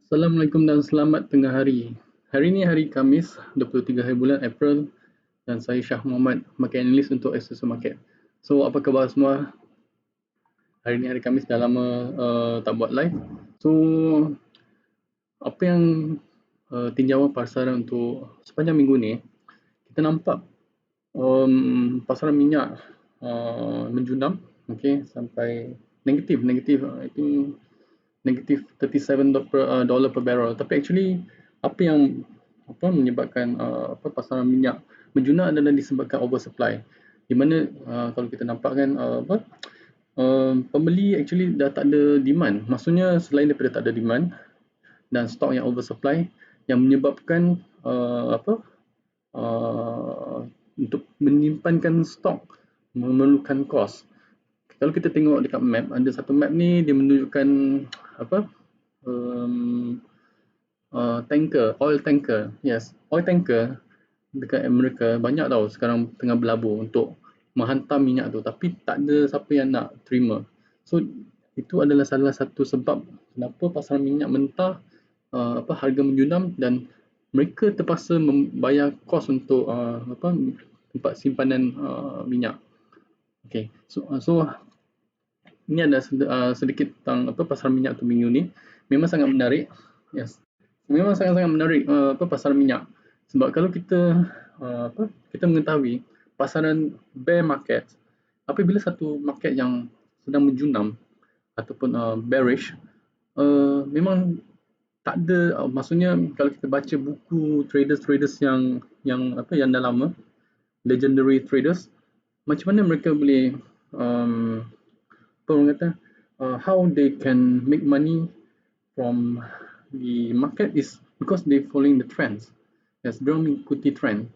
Assalamualaikum dan selamat tengah hari. Hari ini hari Khamis, 23 hari bulan April dan saya Syah Muhammad, market analyst untuk Excelsior Market. So, apa khabar semua? Hari ini hari Khamis, dah lama tak buat live. So, apa yang tinjauan pasaran untuk sepanjang minggu ni, kita nampak pasaran minyak menjunam, okay, sampai negatif. I think negatif 37 dollar per barrel. Tapi actually apa yang menyebabkan pasaran minyak menjuna adalah disebabkan oversupply. Di mana kalau kita nampak kan pembeli actually dah tak ada demand. Maksudnya selain daripada tak ada demand dan stok yang oversupply yang menyebabkan untuk menyimpankan stok memerlukan kos. Kalau kita tengok dekat map, ada satu map ni dia menunjukkan apa tanker, oil tanker. Yes, oil tanker dekat Amerika banyak tau sekarang tengah berlabur untuk menghantar minyak tu, tapi tak ada siapa yang nak terima. So itu adalah salah satu sebab kenapa pasaran minyak mentah harga menjunam dan mereka terpaksa membayar kos untuk tempat simpanan minyak. Okay, so ini ada sedikit tentang pasaran minyak tu minggu ni. Memang sangat menarik. Yes, memang sangat-sangat menarik pasaran minyak. Sebab kalau kita kita mengetahui pasaran bear market, apabila satu market yang sedang menjunam ataupun bearish, memang tak ada maksudnya kalau kita baca buku traders yang dah lama, legendary traders, macam mana mereka boleh apa orang kata how they can make money from the market is because they following the trends. Yes, mereka mengikuti trend,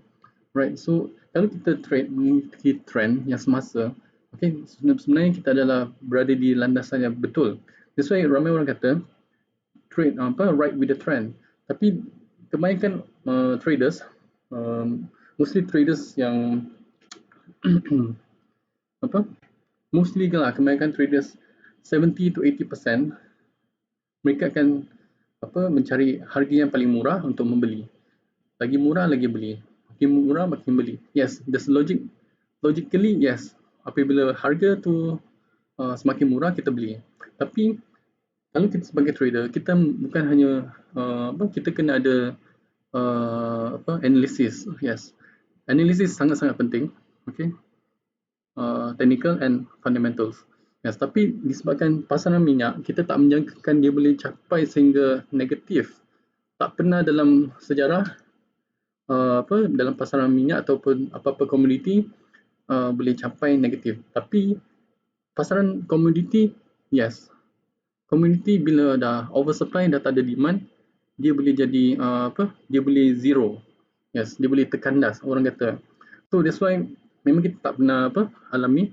right? So kalau kita mengikuti trend yang semasa, okay, sebenarnya kita adalah berada di landasan yang betul. That's why ramai orang kata trade right with the trend. Tapi kebanyakan traders, mostly traders yang mostly lah kebanyakan traders 70 to 80% mereka akan mencari harga yang paling murah untuk membeli. Lagi murah lagi beli. Makin murah makin beli. Yes, there's logically yes. Apabila harga tu semakin murah kita beli. Tapi kalau kita sebagai trader, kita bukan hanya kita kena ada analysis. Yes. Analysis sangat-sangat penting. Okay. Technical and fundamentals. Yes, tapi disebabkan pasaran minyak, kita tak menjangkakan dia boleh capai sehingga negatif. Tak pernah dalam sejarah dalam pasaran minyak ataupun apa-apa komoditi boleh capai negatif. Tapi pasaran komoditi, yes. Komoditi bila dah oversupply, dah tak ada demand, dia boleh jadi dia boleh zero. Yes, dia boleh terkandas orang kata. So that's why memang kita tak pernah alami.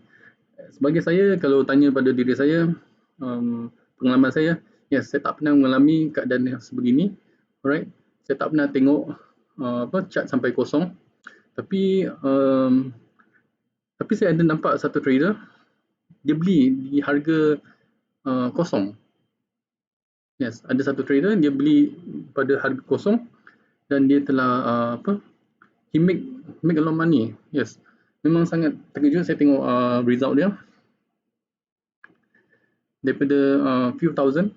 Sebagai saya, kalau tanya pada diri saya, pengalaman saya, yes, saya tak pernah mengalami keadaan yang sebegini. Alright, saya tak pernah tengok chart sampai kosong. Tapi saya ada nampak satu trader, dia beli di harga kosong. Yes, ada satu trader dia beli pada harga kosong dan dia telah he make a lot of money. Yes, memang sangat terkejut saya tengok result dia. Daripada few thousand,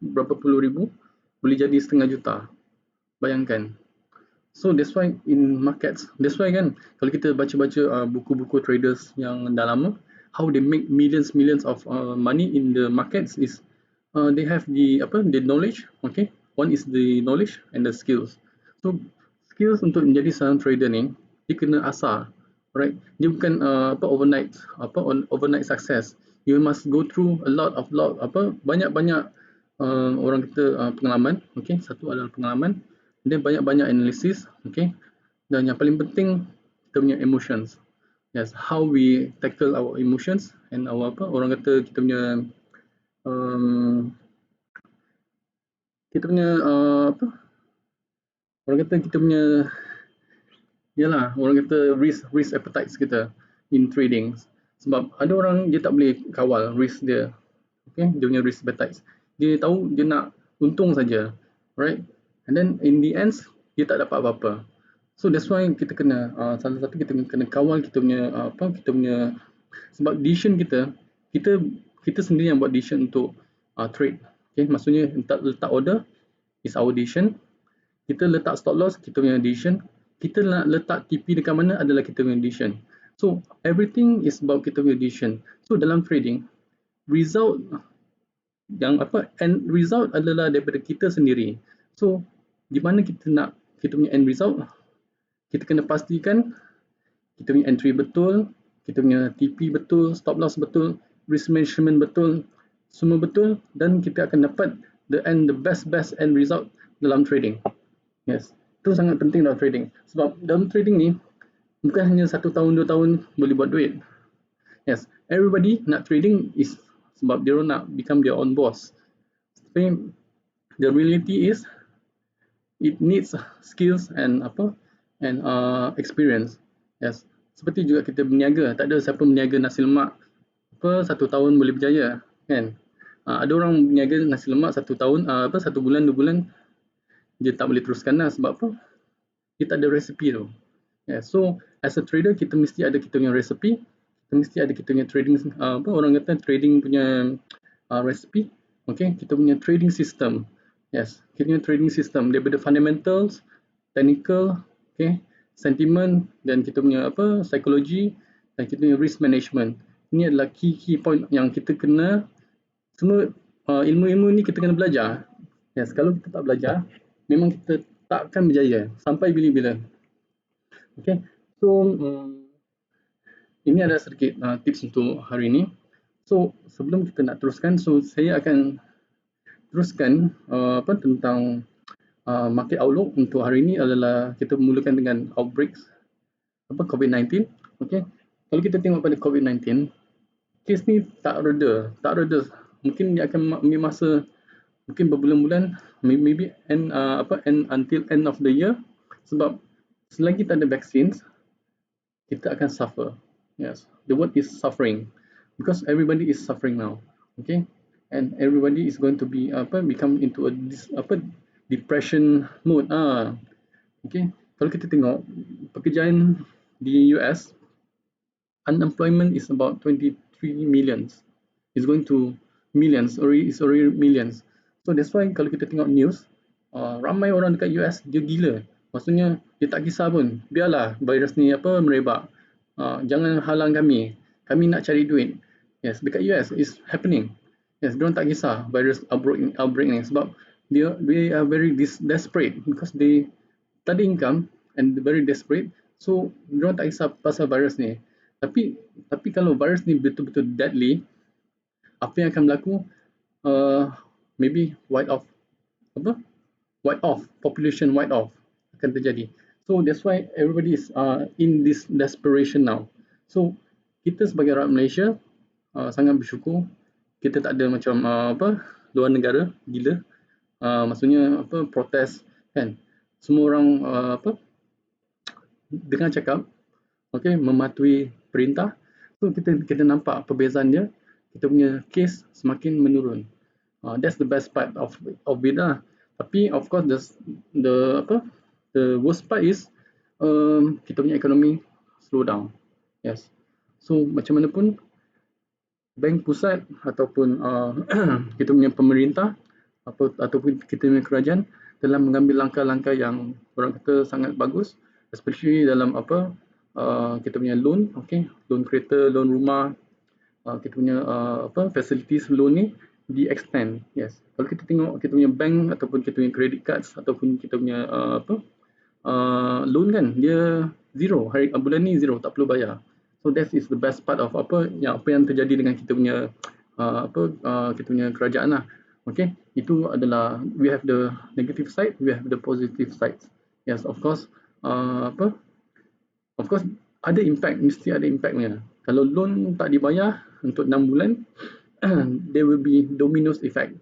berapa puluh ribu, boleh jadi setengah juta. Bayangkan. So that's why in markets, that's why kan kalau kita baca-baca buku-buku traders yang dah lama, how they make millions of money in the markets is they have the knowledge. Okay, one is the knowledge and the skills. So skills untuk menjadi seorang trader ni, dia kena asah, right? Dia bukan overnight success. You must go through a lot banyak orang kata pengalaman. Okay, satu adalah pengalaman, dan banyak analisis. Okay, dan yang paling penting kita punya emotions. Yes, how we tackle our emotions and our orang kata kita punya orang kata kita punya orang kata risk appetite kita in trading. Sebab ada orang dia tak boleh kawal risk dia. Okay, dia punya risk appetite. Dia tahu dia nak untung saja. right? And then in the end dia tak dapat apa-apa. So that's why kita kena salah satu kita kena kawal kita punya kita punya, sebab decision kita kita sendiri yang buat decision untuk trade. Okay, maksudnya letak order is our decision, kita letak stop loss kita punya decision, kita nak letak TP dekat mana adalah kita punya decision. So everything is about kita punya decision. So dalam trading, result end result adalah daripada kita sendiri. So di mana kita nak kita punya end result, kita kena pastikan kita punya entry betul, kita punya TP betul, stop loss betul, risk management betul, semua betul, dan kita akan dapat the best end result dalam trading. Yes, itu sangat penting dalam trading. Sebab dalam trading ni bukan hanya 1 tahun 2 tahun boleh buat duit. Yes, everybody nak trading is sebab dia nak become their own boss. Tapi the reality is it needs skills and experience. Yes, seperti juga kita berniaga, tak ada siapa berniaga nasi lemak 1 tahun boleh berjaya, kan? Ada orang berniaga nasi lemak 1 tahun 1 bulan 2 bulan dia tak boleh teruskan lah. Sebab apa? Dia tak ada resipi tu. Yeah, so as a trader kita mesti ada kita punya resipi, kita mesti ada kita punya trading orang kata trading punya resipi. Okay, kita punya trading system. Yes, kita punya trading system daripada fundamentals, technical, okay, sentiment, dan kita punya psikologi, dan kita punya risk management. Ini adalah key point yang kita kena semua ilmu-ilmu ni kita kena belajar. Yes, kalau kita tak belajar memang kita tak akan berjaya sampai bila-bila. Okay, so ini adalah sedikit tips untuk hari ini. So sebelum kita nak teruskan, so saya akan teruskan tentang market outlook untuk hari ini adalah kita mulakan dengan outbreaks COVID-19. Okay, kalau kita tengok pada COVID-19, kes ni tak reda. Mungkin dia akan ambil masa mungkin berbulan-bulan, maybe until end of the year. Sebab selagi tak ada vaccines, kita akan suffer. Yes, the word is suffering because everybody is suffering now. Okay, and everybody is going to be become into a depression mode. Okay, kalau kita tengok pekerjaan di US, unemployment is about 23 millions. It's going to millions, or it's already millions. So that's why kalau kita tengok news, ramai orang dekat US dia gila. Maksudnya dia tak kisah pun, biarlah virus ni merebak. Jangan halang kami nak cari duit. Yes, dekat US is happening. Yes, diorang tak kisah virus outbreak ni sebab they are very desperate because they tak ada income and very desperate. So diorang tak kisah pasal virus ni. Tapi kalau virus ni betul-betul deadly, apa yang akan berlaku? Maybe population white off akan terjadi. So that's why everybody is in this desperation now. So kita sebagai rakyat Malaysia sangat bersyukur kita tak ada macam luar negara gila. Maksudnya protes, kan? Semua orang dengar cakap, okay, mematuhi perintah. So kita nampak perbezaan dia. Kita punya case semakin menurun. That's the best part of it lah. Tapi of course the worst part is kita punya ekonomi slow down. Yes. So macam mana pun bank pusat ataupun kita punya pemerintah ataupun kita punya kerajaan telah mengambil langkah-langkah yang orang kata sangat bagus, especially dalam kita punya loan, okay, loan kereta, loan rumah, kita punya facilities loan ni di extend. Yes, kalau kita tengok kita punya bank ataupun kita punya credit cards ataupun kita punya loan kan, dia zero, bulan ni zero, tak perlu bayar. So that is the best part of apa yang terjadi dengan kita punya kita punya kerajaan lah. Okay, itu adalah we have the negative side, we have the positive sides. Yes, of course of course ada impact, mesti ada impactnya. Kalau loan tak dibayar untuk 6 bulan, there will be dominoes effect.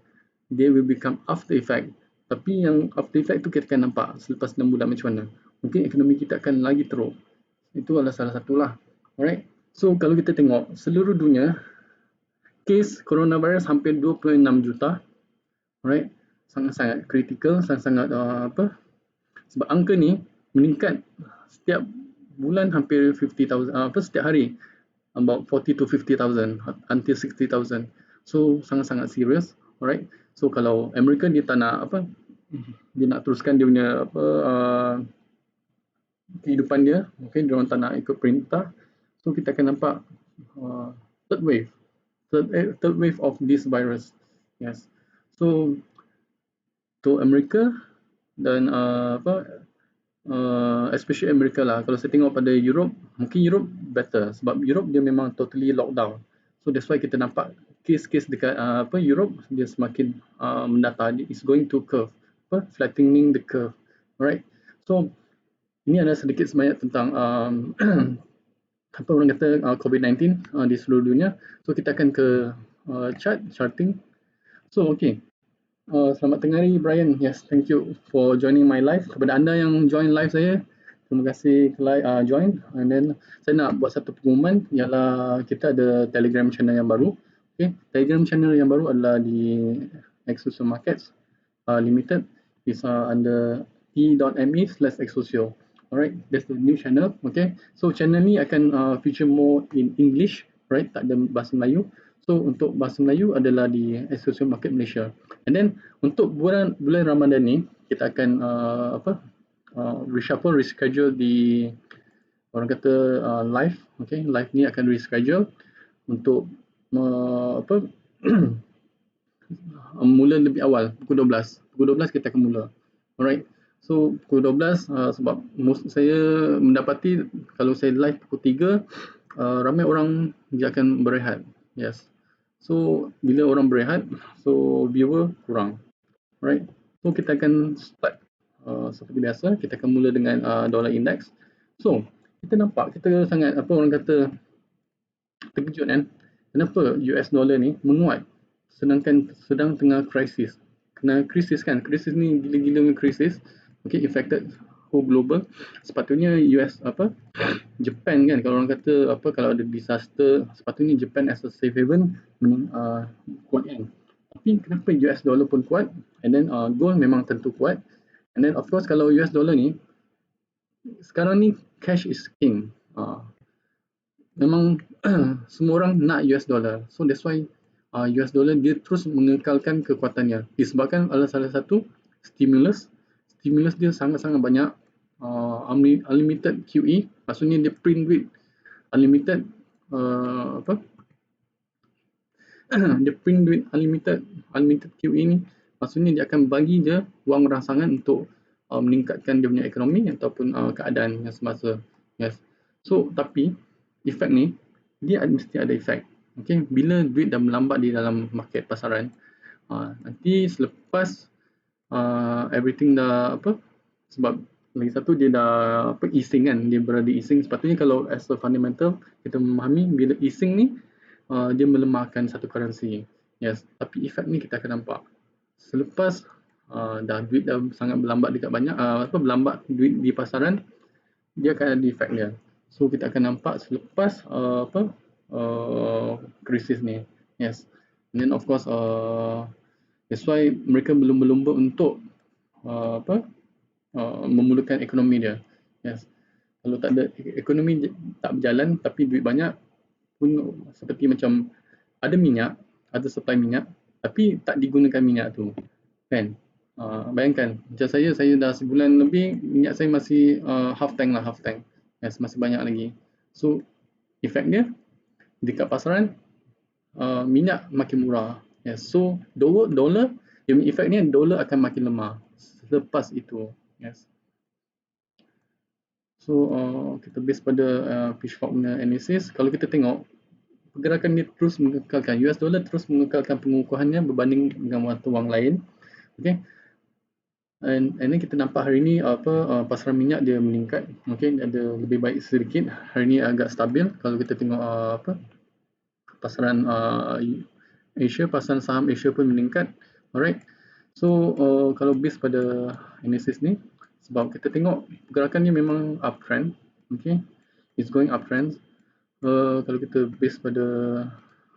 There will become after effect. Tapi yang after effect tu kita akan nampak selepas 6 bulan macam mana. Mungkin ekonomi kita akan lagi teruk. Itu adalah salah satulah. Alright. So kalau kita tengok seluruh dunia, kes coronavirus hampir 26 juta. Alright. sangat-sangat kritikal, sangat-sangat sebab angka ni meningkat setiap bulan hampir 50,000, setiap hari about 40 to 50,000 until 60,000. So sangat-sangat serius, alright. So kalau Amerika dia tak nak dia nak teruskan dia punya kehidupan dia, okay, dia orang tak nak ikut perintah. So kita akan nampak third wave of this virus. Yes. So to Amerika dan especially Amerika lah. Kalau saya tengok pada Europe, mungkin Europe better sebab Europe dia memang totally lockdown. So that's why kita nampak kes-kes dekat Europe dia semakin mendatar. It's going to curve, flattening the curve. Alright. So ini adalah sedikit sebanyak tentang apa orang kata COVID-19 di seluruh dunia. So kita akan ke charting. So okay. Selamat tengah hari Brian. Yes, thank you for joining my live. Kepada anda yang join live saya, terima kasih join. And then saya nak buat satu pengumuman, ialah kita ada Telegram channel yang baru. Okay, Telegram channel yang baru adalah di Exosio Markets Limited. Is under t.me/exosio. Alright, that's the new channel. Okay, so channel ni akan feature more in English, right? Tak ada bahasa Melayu. So untuk bahasa Melayu adalah di Exosio Market Malaysia. And then untuk bulan Ramadan ni kita akan reshuffle, reschedule di orang kata live. Okay, live ni akan reschedule untuk mula lebih awal pukul 12. Pukul 12 kita akan mula. Alright. So pukul 12 sebab saya mendapati kalau saya live pukul 3 ramai orang dia akan berehat. Yes. So bila orang berehat, so viewer kurang. Alright. So kita akan start seperti biasa, kita akan mula dengan dollar index. So kita nampak kita sangat orang kata terkejut kan. Kenapa US dollar ni menguat sedangkan sedang tengah krisis. Kena krisis kan, krisis ni gila-gila krisis. Okay, affected whole global. Sepatutnya US Japan kan, kalau orang kata kalau ada disaster, sepatutnya Japan as a safe haven kuat kan. Tapi kenapa US dollar pun kuat, and then gold memang tentu kuat. And then of course kalau US dollar ni sekarang ni cash is king. Memang semua orang nak US dollar. So that's why US dollar dia terus mengekalkan kekuatannya. Disebabkan adalah salah satu stimulus dia sangat-sangat banyak, unlimited QE. Maksudnya dia print duit unlimited dia print duit unlimited QE ni. Maksudnya dia akan bagi je wang rangsangan untuk meningkatkan dia punya ekonomi ataupun keadaan yang semasa. Yes. So tapi efek ni dia mesti ada efek. Okay, bila duit dah melambat di dalam market pasaran, nanti selepas everything dah sebab lagi satu dia dah easing kan, dia berada easing. Sepatutnya kalau as a fundamental kita memahami bila easing ni dia melemahkan satu currency. Yes, tapi efek ni kita akan nampak selepas dah duit dah sangat berlambat dekat banyak berlambat duit di pasaran, dia akan ada efek dia. So kita akan nampak selepas krisis ni. Yes. And then of course that's why mereka belum berlumba untuk memulakan ekonomi dia. Yes. Kalau tak ada ekonomi tak berjalan tapi duit banyak pun seperti macam ada minyak, ada supply minyak tapi tak digunakan minyak tu. Kan? Bayangkan macam saya dah sebulan lebih minyak saya masih half tank. Yes, masih banyak lagi. So efek dia dekat pasaran minyak makin murah. Yes. So dollar dia punya efek ni dollar akan makin lemah selepas itu. Yes. So kita base pada Pitchfork punya analysis, kalau kita tengok pergerakan dia terus mengekalkan, US dollar terus mengekalkan pengukuhannya berbanding dengan mata wang lain. Okay. And then kita nampak hari ni pasaran minyak dia meningkat. Okay, ada lebih baik sedikit. Hari ni agak stabil. Kalau kita tengok pasaran Asia, pasaran saham Asia pun meningkat. Alright. So kalau base pada analysis ni, sebab kita tengok pergerakan ni memang uptrend. Okay, it's going uptrend. Kalau kita base pada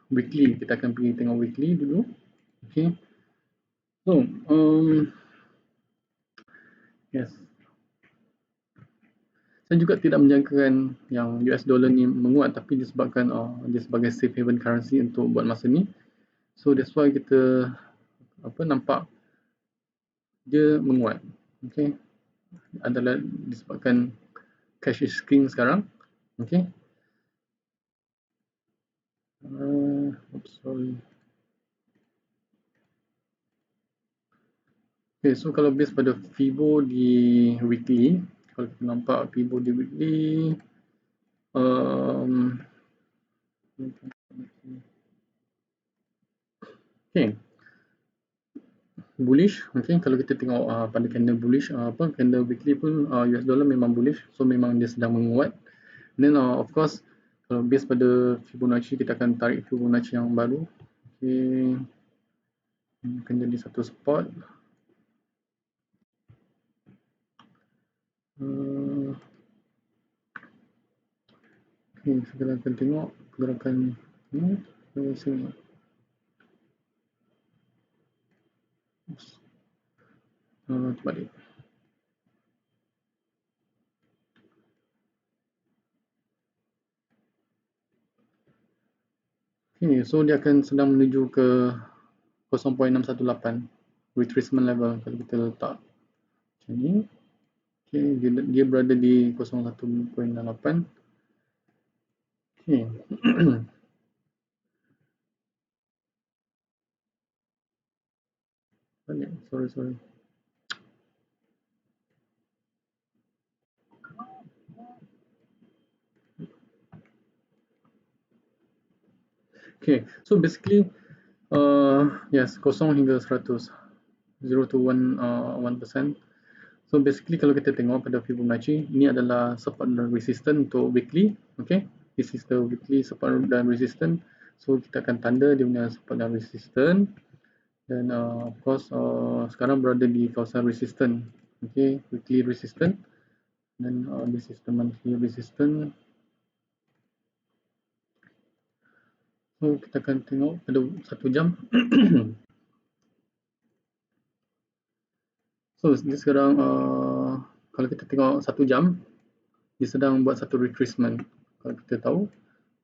weekly, kita akan pergi tengok weekly dulu. Okay. So, yes, saya juga tidak menjangkakan yang US dollar ni menguat, tapi disebabkan dia sebagai safe haven currency untuk buat masa ni. So that's why kita nampak dia menguat. Okay, adalah disebabkan cash is king sekarang. Okay. Oops, sorry. Okay, so kalau base pada Fibo di weekly, kalau kita nampak Fibo di weekly, okay, bullish. Okay, kalau kita tengok pada candle bullish, candle weekly pun US dollar memang bullish, so memang dia sedang menguat. Then of course, kalau base pada Fibonacci, kita akan tarik Fibonacci yang baru. Okay, akan jadi satu spot. Okay, sekarang akan tengok pergerakan ni dari sini. Terbalik. Okay, so dia akan sedang menuju ke 0.618 retracement level. Kalau kita letak macam ni, okay, dia berada di 01.8. Okay. sorry. Okay, so basically yes, 0 hingga 100, 0 to 1%. So basically kalau kita tengok pada Fibonacci, ini adalah support dan resistance untuk weekly. Okay, this is the weekly support dan resistance. So kita akan tanda dia punya support dan resistance. Dan of course sekarang berada di kawasan resistance. Okay, weekly resistance. Dan this is the monthly resistance. So kita akan tengok pada 1 jam. So dia sekarang kalau kita tengok 1 jam, dia sedang buat satu retracement. Kalau kita tahu,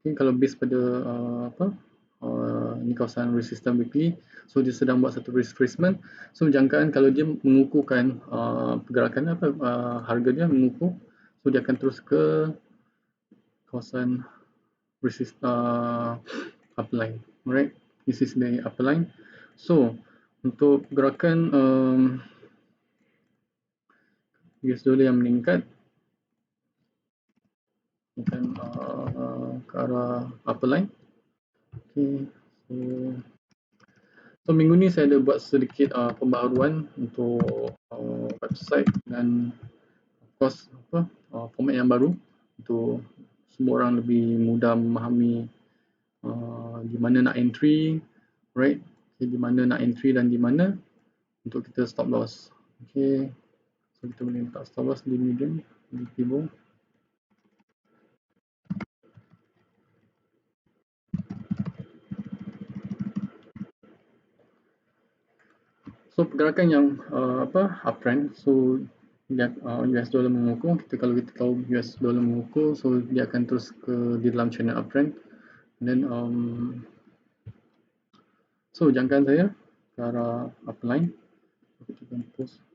okay, kalau base pada ini kawasan resistance weekly, so dia sedang buat satu retracement. So jangkaan kalau dia mengukuhkan pergerakan harga dia mengukuh, so dia akan terus ke kawasan upper line. Alright, this is the upper line. So untuk pergerakan US dollar yang meningkat akan ke arah upper line. Okay, so minggu ni saya ada buat sedikit pembaharuan untuk website dan of course format yang baru untuk semua orang lebih mudah memahami di mana nak entry, right? Okay, di mana nak entry dan di mana untuk kita stop loss. Okay, so kita boleh letak stop loss di medium, di Fibo. So pergerakan yang uptrend, so dia US dollar mengukuh, kalau kita tahu US dollar mengukuh, so dia akan terus di dalam channel uptrend. Dan so jangkaan saya ke arah upline. Kita akan post.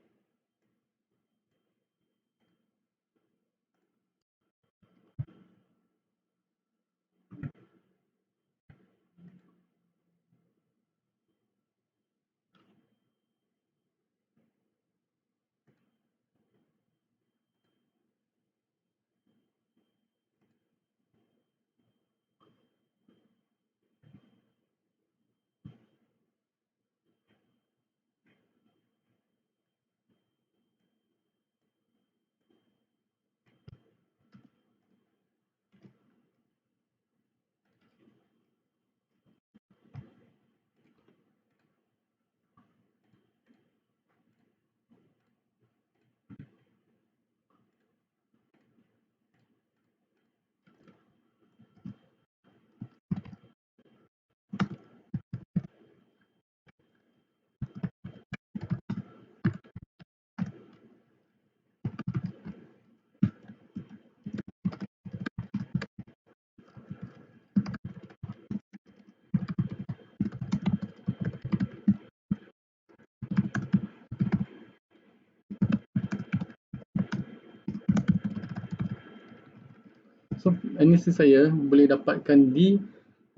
So analysis saya boleh dapatkan di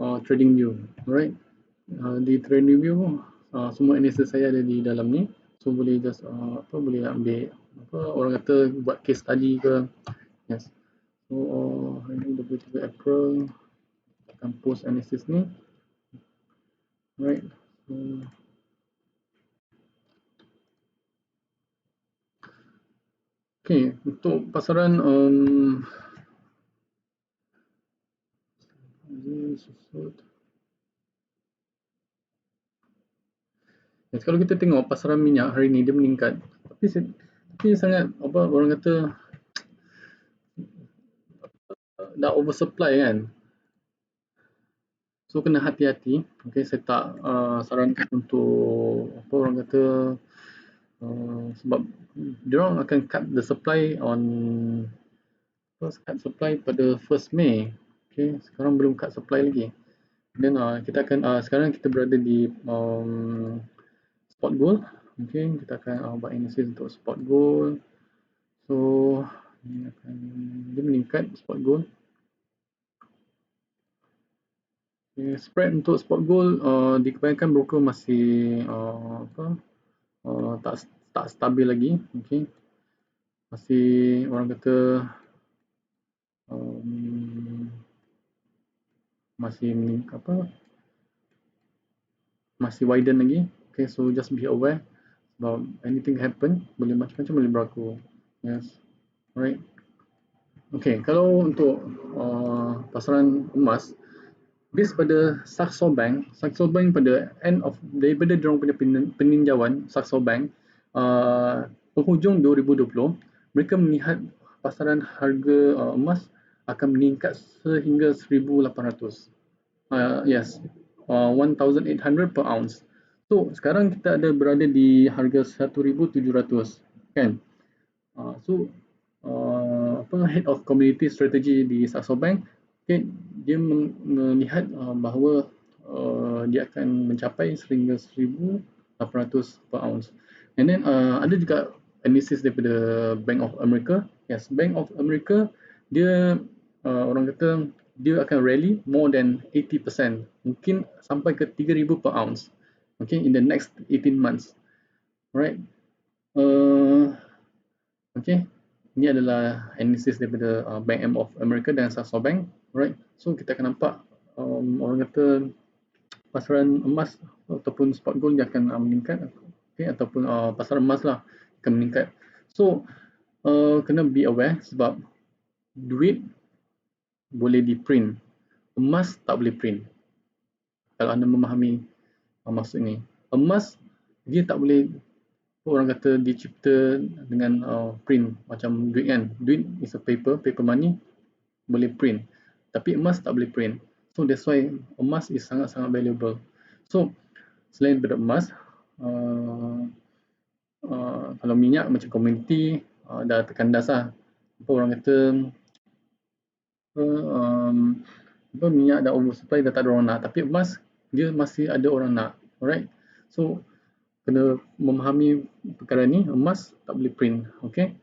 TradingView, alright. Di TradingView semua analysis saya ada di dalam ni, so boleh just boleh ambil orang kata buat case study ke. Yes. So hari ni 23 April akan post analysis ni, alright. So okay, untuk pasaran kalau kita tengok pasaran minyak hari ni dia meningkat, tapi sangat orang kata dah oversupply kan. So kena hati-hati. Okay, saya tak sarankan untuk orang kata sebab diorang akan cut the supply on cut supply pada 1st May. Okay, sekarang belum cut supply lagi. Dan kita akan sekarang kita berada di spot gold. Okay, kita akan buat analysis untuk spot gold. So dia meningkat spot gold. Okay, spread untuk spot gold di kebanyakan broker masih tak stabil lagi. Okay, masih orang kata masih widen lagi. Okay, so just be aware about anything happen, boleh macam-macam boleh berlaku. Yes, alright. Okay, kalau untuk pasaran emas, based pada Saxo Bank pada end of daripada diorang punya peninjauan Saxo Bank penghujung 2020, mereka melihat pasaran harga emas akan meningkat sehingga 1,800. Yes, 1,800 per ounce. So sekarang kita ada berada di harga 1,700 kan. So head of community strategy di Saxo Bank, okay, dia melihat bahawa dia akan mencapai sehingga 1,800 per ounce. And then ada juga analysis daripada Bank of America. Yes, Bank of America dia orang kata dia akan rally more than 80%, mungkin sampai ke 3,000 per ounce, okay, in the next 18 months. Alright. Okay, ini adalah analysis daripada Bank of America dan Saxo Bank. Alright, so kita akan nampak orang kata pasaran emas ataupun spot gold dia akan meningkat, okay, ataupun pasaran emas lah akan meningkat. So kena be aware sebab duit boleh di print, emas tak boleh print. Kalau anda memahami maksud ni, emas dia tak boleh orang kata dicipta dengan print macam duit kan. Duit is a paper money, boleh print. Tapi emas tak boleh print. So that's why emas is sangat-sangat valuable. So selain daripada emas, kalau minyak macam community dah tekan das lah. Orang kata minyak dah oversupply, dah tak ada orang nak. Tapi emas dia masih ada orang nak. Alright. So kena memahami perkara ni, emas tak boleh print. Okay.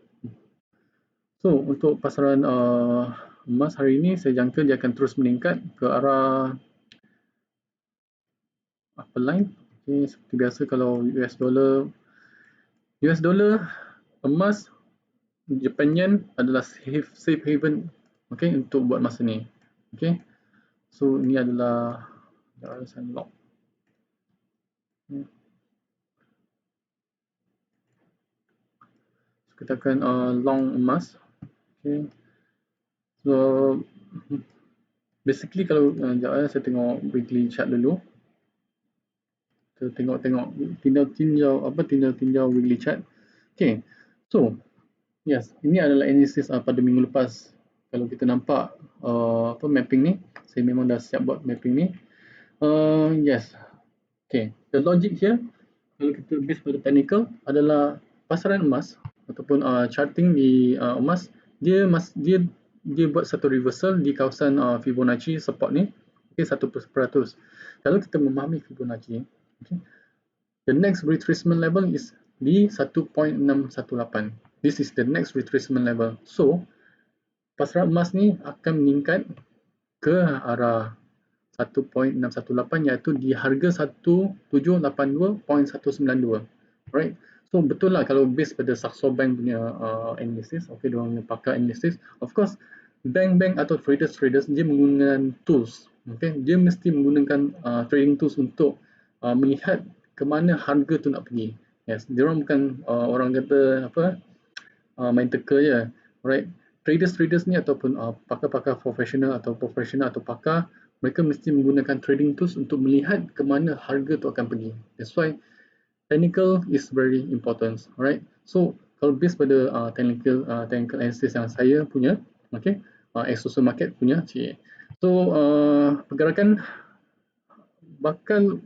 So untuk pasaran emas hari ini saya jangka dia akan terus meningkat ke arah upper line. Okay, seperti biasa kalau US dollar, emas, Japan yen adalah safe haven, okay, untuk buat masa ni. Okay. So ini adalah lock. So, kita akan long emas. Okay. So basically kalau saya tengok weekly chart dulu. Kita tengok tinjau weekly chart. Okay. So yes, ini adalah analysis pada minggu lepas. Kalau kita nampak mapping ni, saya memang dah siap buat mapping ni. Yes. Okay, the logic here, kalau kita base pada technical, adalah pasaran emas ataupun charting di emas, dia buat satu reversal di kawasan Fibonacci support ni, okay, 1%. Kalau kita memahami Fibonacci, okay, the next retracement level is di 1.618. This is the next retracement level. So pasaran emas ni akan meningkat ke arah 1.618 iaitu di harga 1782.192. Alright. So betul lah kalau base pada Saxo Bank punya analysis, okay, diorang punya pakar analysis, of course bank-bank atau traders dia menggunakan tools, okay, dia mesti menggunakan trading tools untuk melihat ke mana harga tu nak pergi. Yes, diorang bukan orang kata apa main teka je. Alright. Traders ni ataupun pakar-pakar profesional atau pakar, mereka mesti menggunakan trading tools untuk melihat ke mana harga tu akan pergi. That's why technical is very important. Alright. So kalau based pada technical analysis yang saya punya, okay, Exosol Market punya, so pergerakan bakal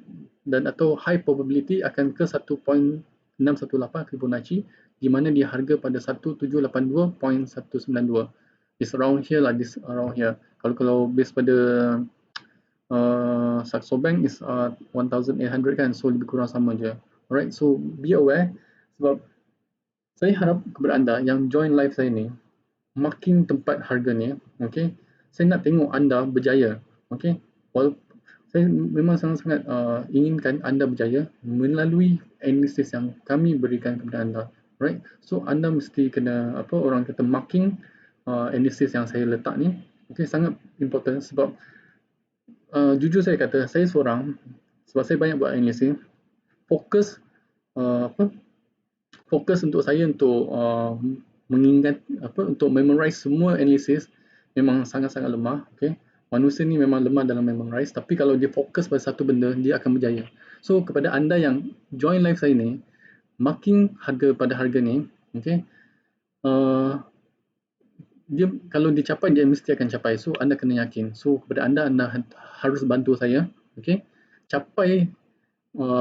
dan atau high probability akan ke 1.618 Fibonacci di mana dia harga pada 1782.192. It's around here lah, this around here. Kalau base pada Saxo Bank is 1800 kan, so lebih kurang sama je. Alright, so be aware sebab saya harap kepada anda yang join live saya ni, makin tempat harga ni, okay, saya nak tengok anda berjaya, okay. Saya memang sangat-sangat inginkan anda berjaya melalui analisis yang kami berikan kepada anda, right? So anda mesti kena apa orang kata marking analisis yang saya letak ni, okay, sangat important sebab jujur saya kata saya seorang sebab saya banyak buat analisis, fokus fokus untuk saya untuk mengingat untuk memorize semua analisis memang sangat-sangat lemah, okay. Manusia ni memang lemah dalam memorize, tapi kalau dia fokus pada satu benda, dia akan berjaya. So kepada anda yang join live saya ni, marking harga pada harga ni, okay, dia kalau dicapai dia mesti akan capai. So anda kena yakin. So kepada anda harus bantu saya, okay, capai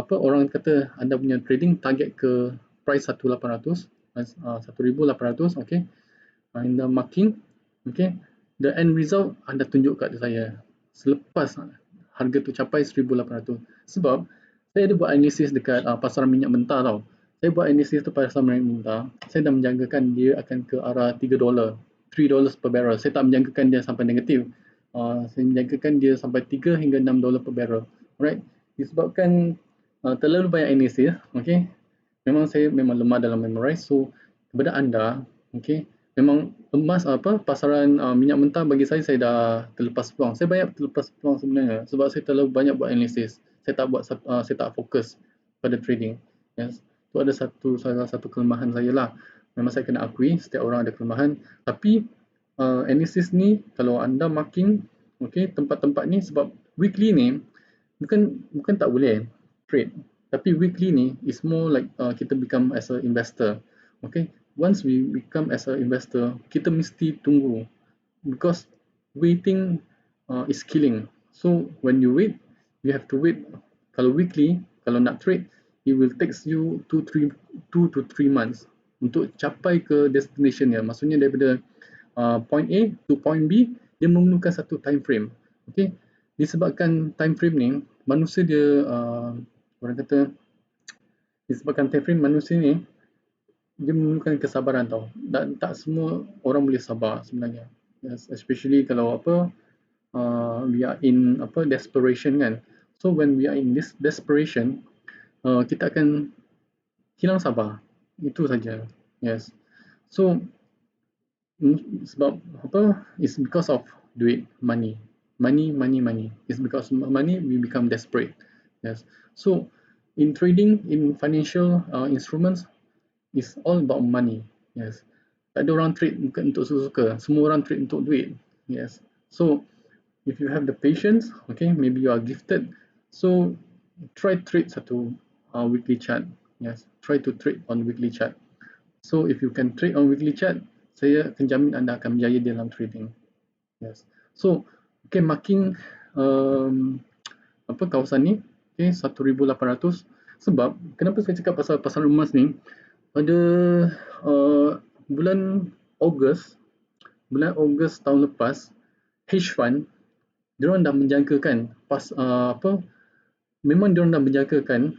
orang kata anda punya trading target ke price 1800, 1800, okay, anda marking, okay, the end result anda tunjuk kat saya selepas harga tu capai 1800. Sebab saya ada buat analisis dekat pasaran minyak mentah tau. Saya buat analisis tu pasaran minyak mentah, saya dah menjangkakan dia akan ke arah $3, $3 per barrel. Saya tak menjangkakan dia sampai negatif. Saya menjangkakan dia sampai 3 hingga $6 per barrel. Alright. Disebabkan terlalu banyak analisis, okay, memang saya memang lemah dalam memorize. So kepada anda, okay, memang emas pasaran minyak mentah bagi saya dah terlepas peluang. Saya banyak terlepas peluang sebenarnya sebab saya terlalu banyak buat analisis. Saya tak fokus pada trading. Yes. Itu ada salah satu kelemahan saya lah. Memang saya kena akui setiap orang ada kelemahan, tapi analisis ni kalau anda marking, okay, tempat-tempat ni sebab weekly ni bukan tak boleh trade, tapi weekly ni is more like kita become as a investor, okay. Once we become as a investor, kita mesti tunggu because waiting is killing. So when you wait, you have to wait. Kalau weekly, kalau nak trade, it will takes you 2 to 3 months untuk capai ke destination dia. Maksudnya daripada point A to point B, dia memerlukan satu time frame. Okay, disebabkan time frame ni manusia dia orang kata disebabkan time frame manusia ni dia memerlukan kesabaran tau, dan tak semua orang boleh sabar sebenarnya. Yes, especially kalau we are in desperation kan. So when we are in this desperation, kita akan hilang sabar. Itu saja. Yes. So sebab it's because of duit, money. It's because of money we become desperate. Yes. So in trading, in financial instruments, it's all about money. Yes. Tak ada orang trade bukan untuk suka-suka. Semua orang trade untuk duit. Yes. So if you have the patience, okay, maybe you are gifted. So try trade satu weekly chart. Yes. Try to trade on weekly chart. So if you can trade on weekly chart, saya akan jamin anda akan berjaya dalam trading. Yes. So okay, marking kawasan ni, okay, 1800. Sebab kenapa saya cakap pasal pasaran emas ni, pada bulan Ogos tahun lepas, hedge fund diorang dah menjangkakan memang diorang dah menjangkakan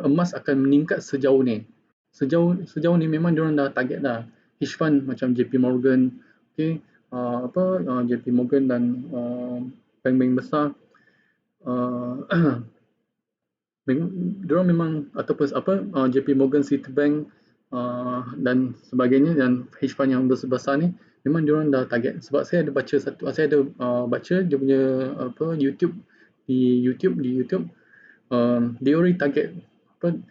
emas akan meningkat sejauh ni. Sejauh ni memang diorang dah target dah. hedge fund macam JP Morgan, okay, JP Morgan dan bank-bank besar, uh, diorang memang ataupun JP Morgan, Citibank dan sebagainya, dan hedge fund yang besar ni memang diorang dah target. Sebab saya ada baca dia punya YouTube, di YouTube they already target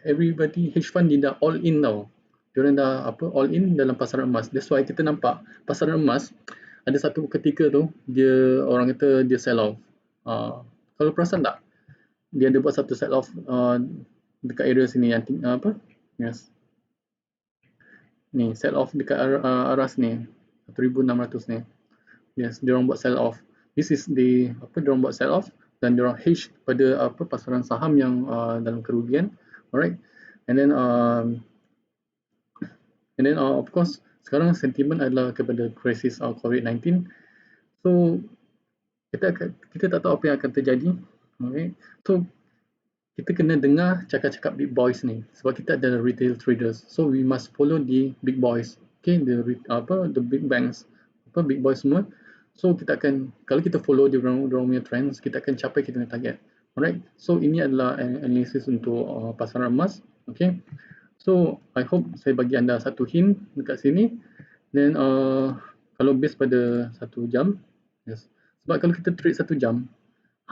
everybody. Hedge fund dia dah all in tau, diorang dah all in dalam pasaran emas. That's why kita nampak pasaran emas ada satu ketika tu dia, orang kata dia sell off. Kalau perasan tak, dia ada buat satu set off dekat area sini yang yes, ni set off dekat aras ni 1600 ni. Yes, dia orang buat sell off. This is the dia orang buat sell off dan dia orang hedge pada pasaran saham yang dalam kerugian. Alright, and then of course sekarang sentimen adalah kepada krisis COVID-19. So kita tak tahu apa yang akan terjadi. Okay, so kita kena dengar cakap-cakap big boys ni, sebab kita adalah retail traders, so we must follow the big boys, okay, the big banks, big boys semua. So kita akan, kalau kita follow dia orang punya trends, kita akan capai kita punya target. Alright, so ini adalah analisis untuk pasaran emas. Okay, so I hope saya bagi anda satu hint dekat sini. Then kalau base pada 1 jam, yes, sebab kalau kita trade 1 jam,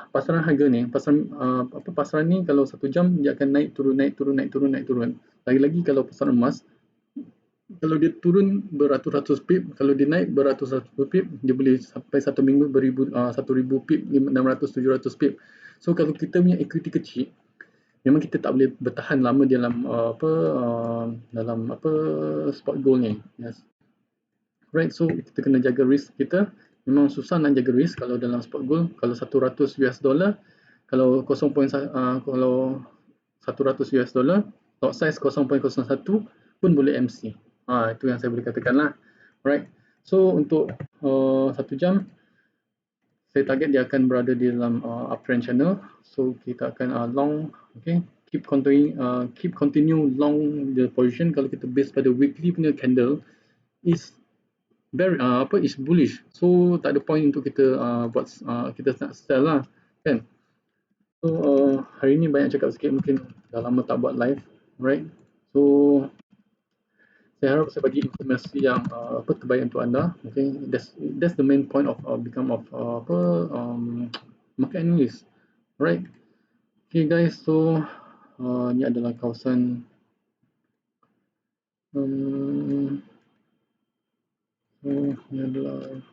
pasaran harga ni, pasaran ni kalau 1 jam dia akan naik turun, naik turun, naik turun, naik turun. Lagi-lagi kalau pasaran emas, kalau dia turun beratus-ratus pip, kalau dia naik beratus-ratus pip, dia boleh sampai 1 minggu 1,000 pip, 600, 700 pip. So kalau kita punya equity kecil, memang kita tak boleh bertahan lama dalam spot gold ni. Yes. Right, so kita kena jaga risk kita. Memang susah nak jaga risk kalau dalam spot gold. Kalau 100 US dollar, kalau 100 US dollar, lot size 0.01 pun boleh MC. Itu yang saya boleh katakan lah. Right, so untuk 1 jam, saya target dia akan berada di dalam uptrend channel. So kita akan long, okay, keep continue long the position. Kalau kita base pada weekly punya candle, is very is bullish, so tak ada point untuk kita kita nak sell lah, kan. So hari ni banyak cakap sikit, mungkin dah lama tak buat live, right. So saya harap saya bagi informasi yang terbaik untuk anda. Okay, that's the main point of become of market analyst, right. Okay guys, so ni adalah kawasan ni adalah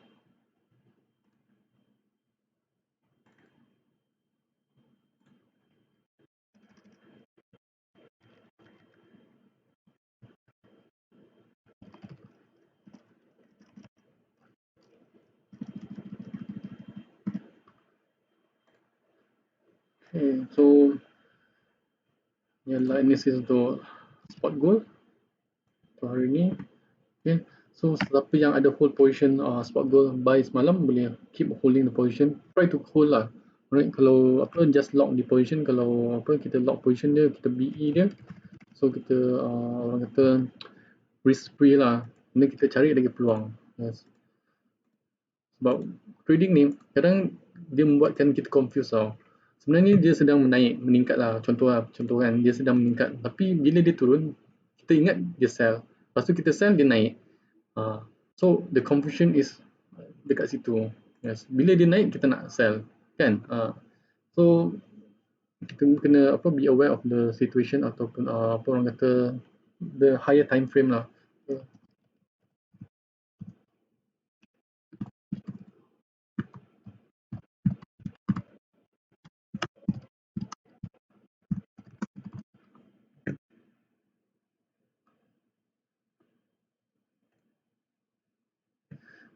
okay. So ni adalah analysis untuk spot gold untuk hari ni. Okay, so siapa yang ada hold position spot gold buy semalam, boleh keep holding the position, try to hold lah. Right, kalau just lock the position. Kalau kita lock position dia, kita BE dia, so kita orang kata risk free lah. Ni kita cari lagi peluang. Yes. Sebab trading ni kadang dia membuatkan kita confuse tau. Sebenarnya dia sedang meningkat lah. Contoh kan, dia sedang meningkat, tapi bila dia turun, kita ingat dia sell. Lepas tu kita sell, dia naik. So the confusion is dekat situ. Yes. Bila dia naik, kita nak sell, kan. So kita kena be aware of the situation, ataupun orang kata the higher time frame lah.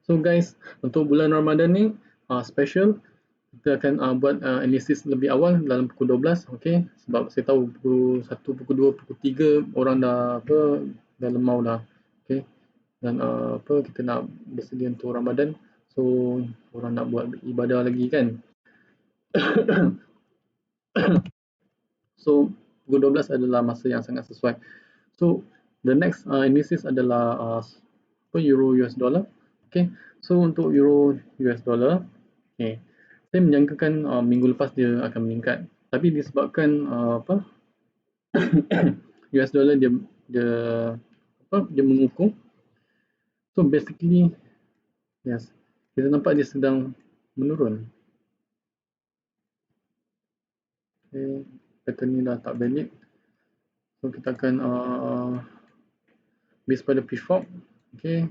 So guys, untuk bulan Ramadan ni special, kita akan buat analisis lebih awal dalam pukul 12, okay? Sebab saya tahu pukul 1, pukul 2, pukul 3 orang dah dah lemau dah, okay? Dan kita nak bersedia untuk Ramadan, so orang nak buat ibadah lagi, kan. So pukul 12 adalah masa yang sangat sesuai. So the next analysis adalah euro US dollar. Okay, so untuk euro US dollar, okay, saya menjangkakan minggu lepas dia akan meningkat. Tapi disebabkan US dollar dia dia mengukuh. So basically, yes, kita nampak dia sedang menurun. Okay, pattern ni dah tak valid. So kita akan base pada pitchfork. Okay,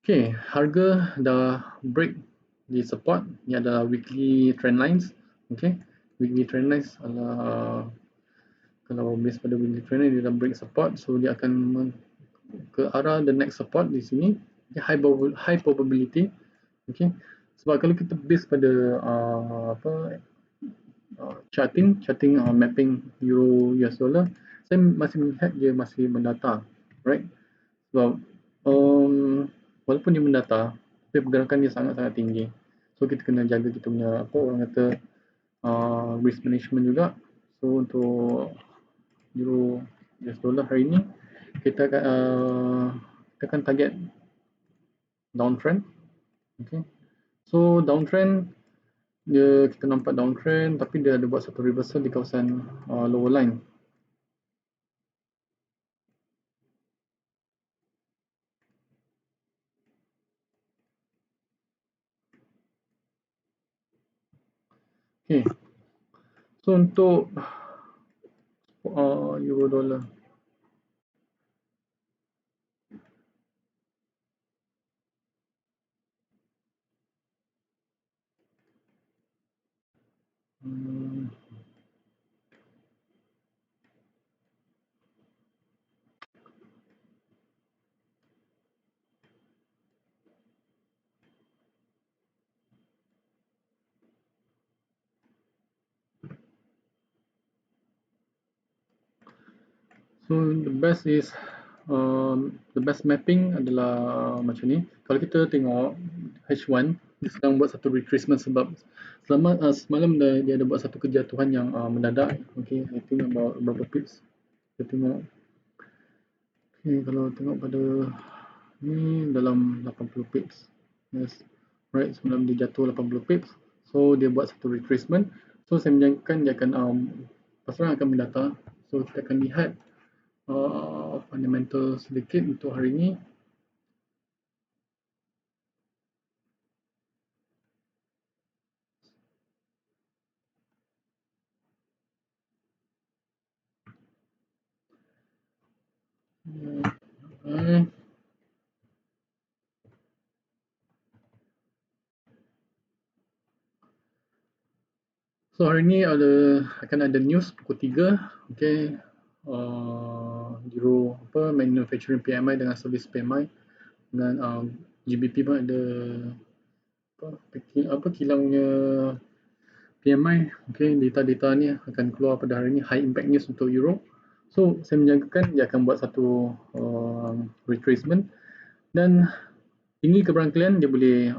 okay, harga dah break di support. Ni adalah weekly trend lines. Okay, weekly trend lines adalah kalau base pada weekly trend line dia dah break support, so dia akan ke arah the next support di sini. Okay, high probability. Okay, sebab kalau kita base pada charting mapping euro US dollar, saya masih melihat dia masih mendata, right? Sebab walaupun dia mendata, tapi pergerakan dia sangat-sangat tinggi. So kita kena jaga kita punya orang kata risk management juga. So untuk euro US dollar hari ini kita akan target downtrend. Okay, so downtrend dia kita nampak downtrend tapi dia ada buat satu reversal di kawasan lower line. Okay, so untuk euro dollar, so the best mapping adalah macam ni. Kalau kita tengok H1 dia sedang buat satu retracement sebab semalam dia ada buat satu kejatuhan yang mendadak. Okay, I think about berapa pips. Kita tengok. Okay, kalau tengok pada ni dalam 80 pips. Yes, right, semalam dia jatuh 80 pips. So dia buat satu retracement. So saya menjangkakan dia akan pasaran akan mendata. So kita akan lihat fundamental sedikit untuk hari ini. So hari ini akan ada news pukul 3. Okay, Euro manufacturing PMI dengan service PMI dengan GBP pun ada kilangnya PMI. Okay, data-data ni akan keluar pada hari ini, high impact news untuk euro. So saya menjangkakan dia akan buat satu retracement dan tinggi keberangkalian dia boleh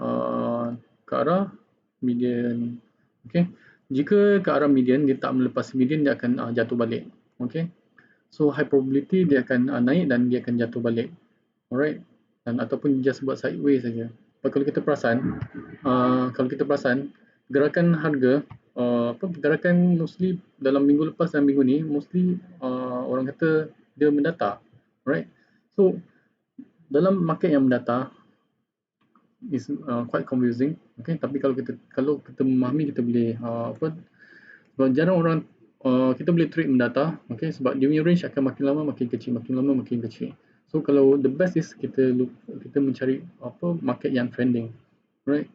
ke arah median. Okay, jika ke arah median dia tak melepas median, dia akan jatuh balik. Okay, so high probability dia akan naik dan dia akan jatuh balik. Alright, dan ataupun just buat sideways saja. Kalau kita perasan gerakan harga gerakan mostly dalam minggu lepas dan minggu ni mostly orang kata dia mendata. Alright, so dalam market yang mendata is quite confusing. Okay, tapi kalau kita memahami, kita boleh sebab jarang orang kita boleh trade mendata. Okay, sebab dia punya range akan makin lama makin kecil, makin lama makin kecil. So kalau the best is kita mencari market yang trending, right?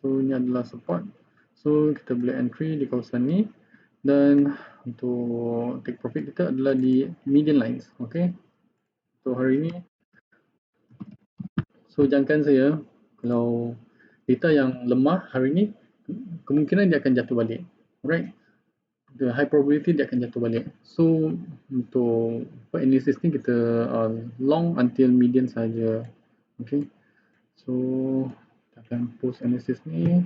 So ini adalah support. So kita boleh entry di kawasan ni dan untuk take profit kita adalah di median lines. Okay, so hari ini so jangkaan saya kalau data yang lemah hari ini kemungkinan dia akan jatuh balik. Alright, the high probability dia akan jatuh balik. So untuk analysis ni kita long until median saja. Okay, so kita akan post analysis ni.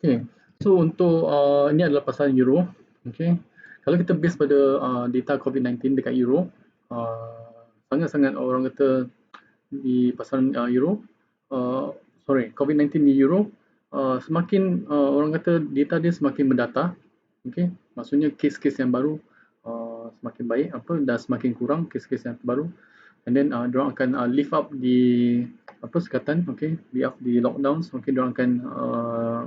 Okay, so untuk ini adalah pasal euro. Okay, kalau kita base pada data COVID-19 dekat euro, sangat-sangat orang kata di pasaran euro, COVID-19 di euro, semakin orang kata data dia semakin mendata. Okay, maksudnya kes-kes yang baru semakin baik dan semakin kurang kes-kes yang baru, and then diorang akan lift up di sekatan, okay, di lockdowns, okay, diorang akan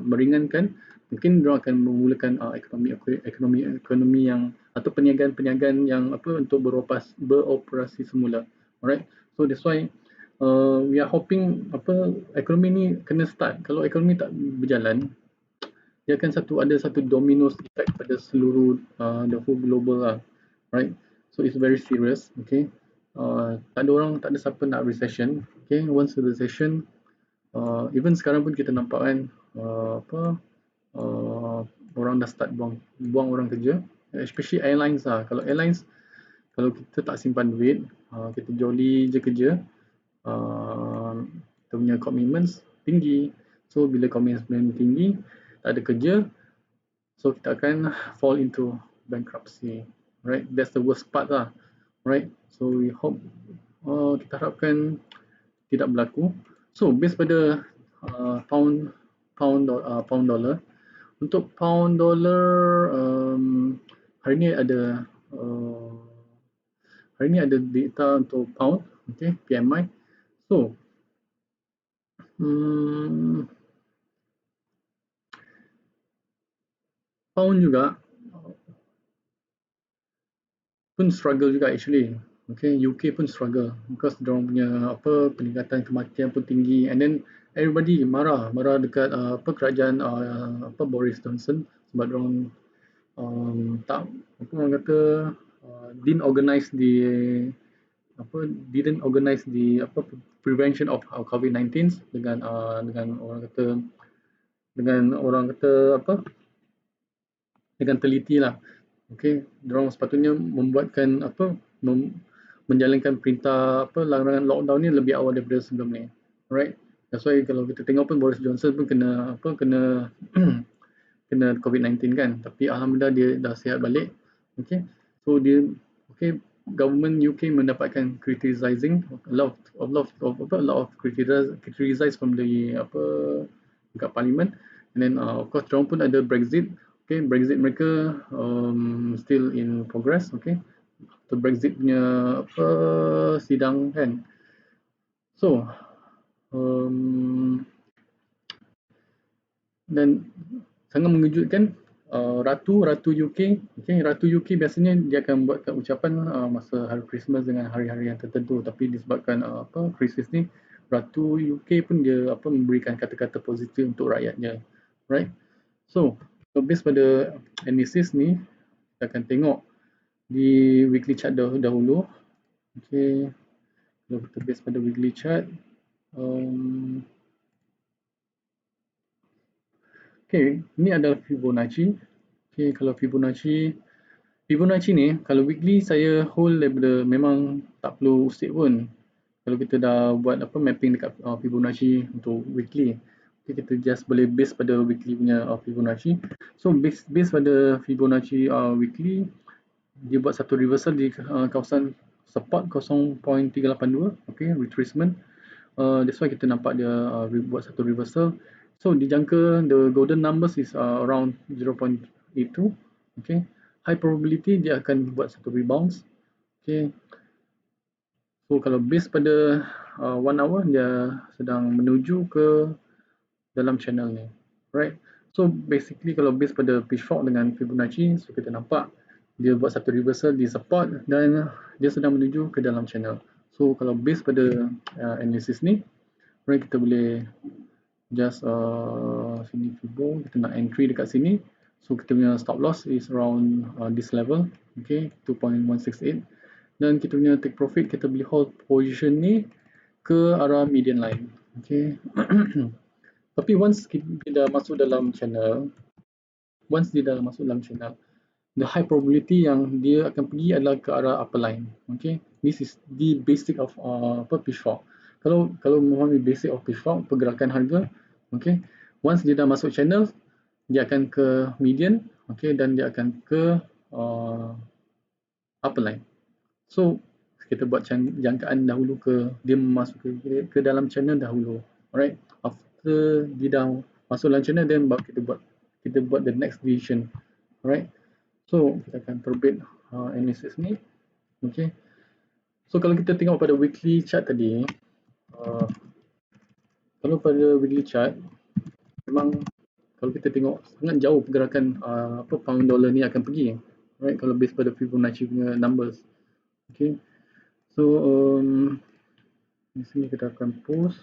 meringankan, mungkin diorang akan memulakan ekonomi yang atau perniagaan yang untuk beroperasi semula. Alright, so that's why we are hoping ekonomi ni kena start. Kalau ekonomi tak berjalan, dia akan ada satu domino effect pada seluruh the whole global lah, right? So it's very serious, okay. Tak ada siapa nak recession, okay. Once the recession, even sekarang pun kita nampak kan, orang dah start buang orang kerja, especially airlines lah. Kalau airlines, kalau kita tak simpan duit, kita jolly je kerja, kita punya commitments tinggi. So bila commitment tinggi, tak ada kerja, so kita akan fall into bankruptcy, right? That's the worst part lah, right? So we hope, kita harapkan tidak berlaku. So based pada pound dollar, untuk pound dollar hari ni ada data untuk pound, okay, PMI. So pound juga pun struggle juga actually. Okay, UK pun struggle because diorang punya peningkatan kematian pun tinggi, and then everybody marah dekat kerajaan Boris Johnson sebab diorang tak orang kata didn't organize the prevention of COVID-19 dengan orang kata dengan teliti lah. Okay, diorang sepatutnya membuatkan menjalankan perintah larangan lockdown ni lebih awal daripada sebelum ni. Alright, that's why kalau kita tengok pun Boris Johnson pun kena kena COVID-19 kan, tapi alhamdulillah dia dah sihat balik. Okay, so dia government UK mendapatkan criticizing a lot of criticize from the dekat parlimen, and then of course diorang pun ada Brexit. Okay, Brexit mereka still in progress. Okay, the Brexit punya sidang kan. So dan sangat mengejutkan, Ratu UK, okay, Ratu UK biasanya dia akan buatkan ucapan masa hari Christmas dengan hari-hari yang tertentu, tapi disebabkan krisis ni, Ratu UK pun dia memberikan kata-kata positif untuk rakyatnya, right? So based pada analysis ni, kita akan tengok di weekly chart dahulu. Okay, kalau kita base pada weekly chart, okay, ini adalah Fibonacci. Okay, kalau Fibonacci ni, kalau weekly saya hold daripada memang tak perlu usik pun. Kalau kita dah buat mapping dekat Fibonacci untuk weekly, okay, kita just boleh base pada weekly punya Fibonacci. So base pada Fibonacci weekly, dia buat satu reversal di kawasan support 0.382, okay, retracement. That's why kita nampak dia buat satu reversal. So dijangka the golden numbers is around 0.82. Okay, high probability dia akan buat satu rebounds. Okay, so kalau base pada 1 hour, dia sedang menuju ke dalam channel ni, right? So basically kalau base pada pitchfork dengan Fibonacci, so kita nampak dia buat satu reversal di support dan dia sedang menuju ke dalam channel. So kalau base pada analysis ni, right, kita boleh just sini Fibo, kita nak entry dekat sini, so kita punya stop loss is around this level, okay, 2.168, dan kita punya take profit, kita boleh hold position ni ke arah median line. Okay. Tapi once dia dah masuk dalam channel, the high probability yang dia akan pergi adalah ke arah upper line. Okay, this is the basic of pitchfork. Kalau memahami basic of pitchfork, pergerakan harga, okay, once dia dah masuk channel, dia akan ke median, okay, dan dia akan ke upper line. So kita buat jangkaan dahulu dia masuk ke dalam channel dahulu, alright. After dia dah masuk dalam channel, then kita buat the next division, alright. So kita akan terbit analysis ni, okay. So kalau kita tengok pada weekly chart tadi, kalau pada weekly chart memang kalau kita tengok sangat jauh pergerakan pound dollar ni akan pergi, alright, kalau base pada Fibonacci punya numbers, okay. So di sini kita akan post.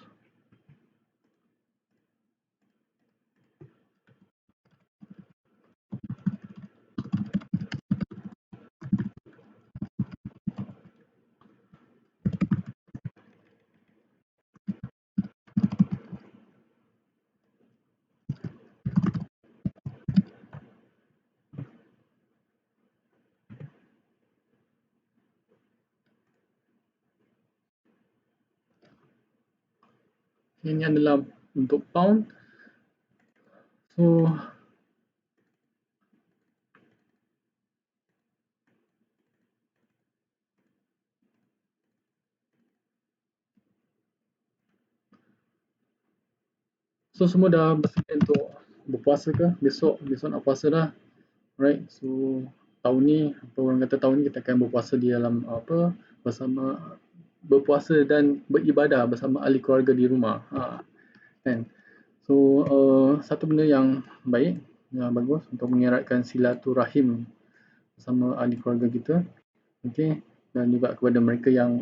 Ini adalah untuk pound. So semua dah bersedia untuk berpuasa ke? Besok nak puasa dah, right? So tahun ni, apa orang kata tahun ni kita akan berpuasa di dalam bersama, berpuasa dan beribadah bersama ahli keluarga di rumah, kan? So satu benda yang baik, yang bagus untuk mengeratkan silaturahim bersama ahli keluarga kita, okay? Dan juga kepada mereka yang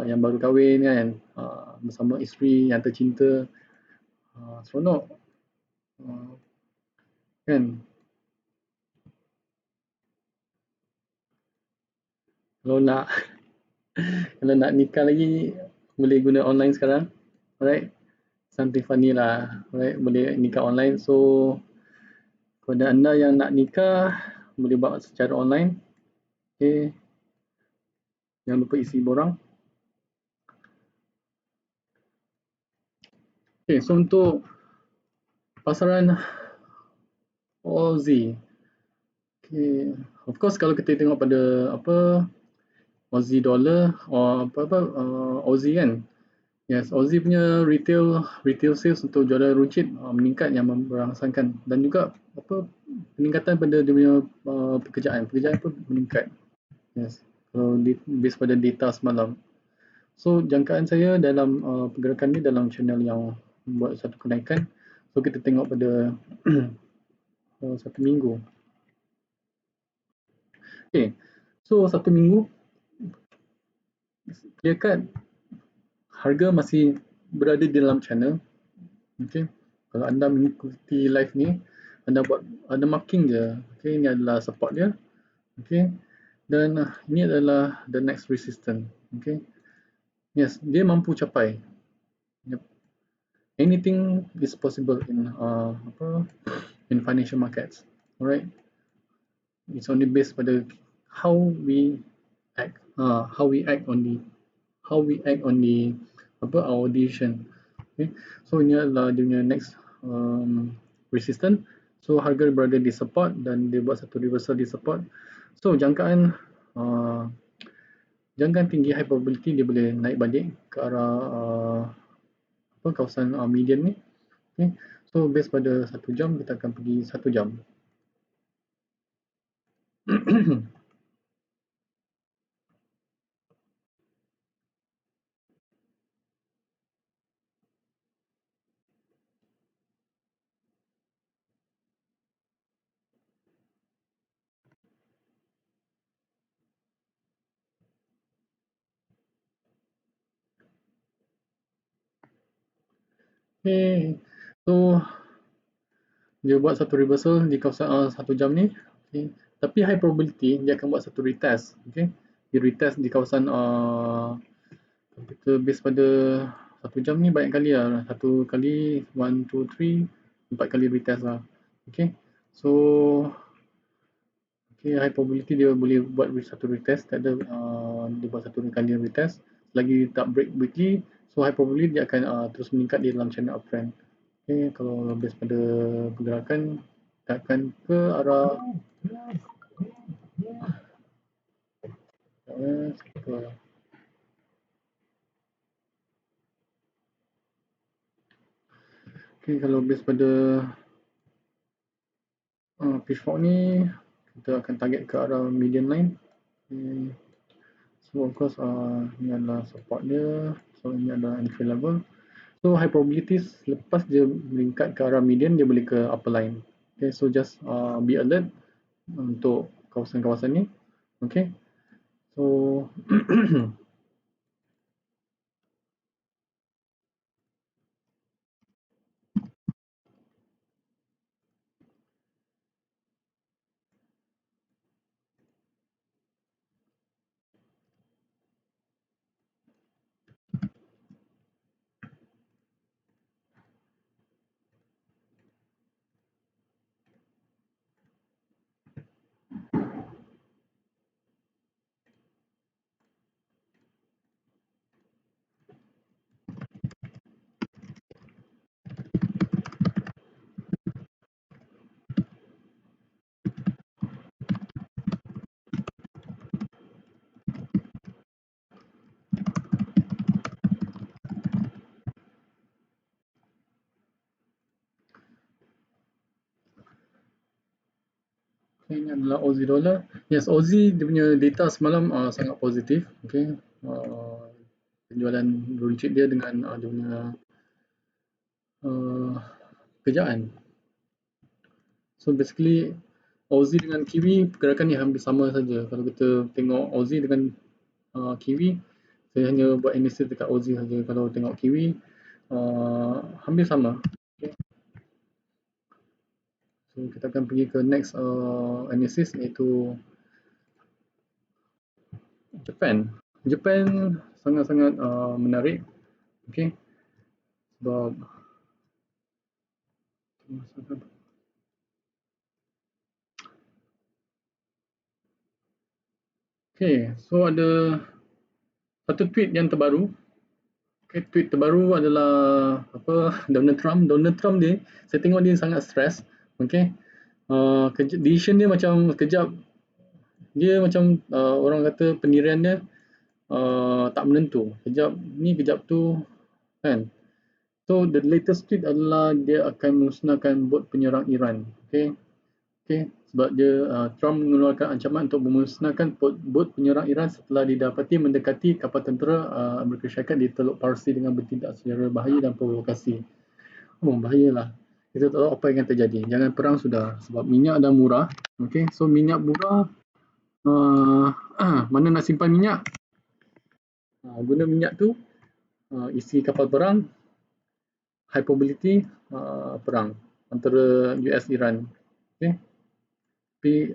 yang baru kahwin kan, bersama isteri yang tercinta, seronok, kan? Kalau nak kalau nak nikah lagi boleh guna online sekarang, alright. Something funny lah, alright, boleh nikah online. So kepada anda yang nak nikah boleh buat secara online, okay. Jangan lupa isi borang. Okay, so untuk pasaran Aussie, okay, of course kalau kita tengok pada Aussie dollar Aussie kan, yes, Aussie punya retail sales untuk jualan runcit meningkat yang merangsangkan, dan juga peningkatan pada dia punya pekerjaan pun meningkat, yes, kalau base pada data semalam. So jangkaan saya dalam pergerakan ni dalam channel yang buat satu kenaikan. So kita tengok pada satu minggu. Okay, so satu minggu clear cut harga masih berada di dalam channel, okay. Kalau anda mengikuti live ni, anda marking je, okay, ini adalah support dia, okay, dan ini adalah the next resistance, okay. Yes, dia mampu capai. Yep. Anything is possible in financial markets, alright. It's only based pada how we act on the our decision. Okay. So ini adalah dia next resistance. So harga berada di support dan dia buat satu reversal di support. So jangkaan tinggi high probability dia boleh naik balik ke arah kawasan median ni. Okay. So base pada 1 jam kita akan pergi 1 jam. Okay. So dia buat satu reversal di kawasan 1 jam ni, okay. Tapi high probability dia akan buat satu retest, okay. Dia retest di kawasan kita base pada 1 jam ni banyak kali lah, 1 kali 1, 2, 3 4 kali retest lah, okay. So okay, high probability dia boleh buat satu retest, tak ada dia buat satu kali retest, selagi tak break weekly, so high probability dia akan terus meningkat di dalam channel uptrend, Okay, kalau base pada pergerakan akan ke arah okay, kalau base pada pitchfork ni kita akan target ke arah median line. Okay. So of course ni adalah support dia, so ini adalah entry level. So high probabilities lepas dia meningkat ke arah median dia boleh ke upper line. Okay, so just be alert untuk kawasan-kawasan ni. Okay, so ini adalah Aussie dollar. Yes, Aussie dia punya data semalam sangat positif. Okay, penjualan blue chip dia dengan dia punya kejayaan. So basically Aussie dengan Kiwi pergerakan ni hampir sama saja. Kalau kita tengok Aussie dengan Kiwi, saya hanya buat analysis dekat Aussie saja. Kalau tengok Kiwi hampir sama. Okay. So kita akan pergi ke next analysis iaitu Japan. Japan sangat-sangat menarik. Okay. Sebab okay, so ada satu tweet yang terbaru. Okay, tweet terbaru adalah apa Donald Trump. Donald Trump dia, saya tengok dia sangat stres. Okay, decision dia macam kejap. Dia macam orang kata pendirian dia tak menentu. Kejap ni, kejap tu, kan. So the latest tweet adalah dia akan musnahkan bot penyerang Iran. Okay, okay, sebab dia Trump mengeluarkan ancaman untuk memusnahkan bot penyerang Iran setelah didapati mendekati kapal tentera Amerika Syarikat di Teluk Parsi dengan bertindak secara bahaya dan provokasi. Oh, bahayalah. Kita tak tahu apa yang akan terjadi. Jangan perang sudah sebab minyak dah murah. Okay, so minyak murah, mana nak simpan minyak? Guna minyak tu isi kapal perang, high probability perang antara US Iran. Okay, tapi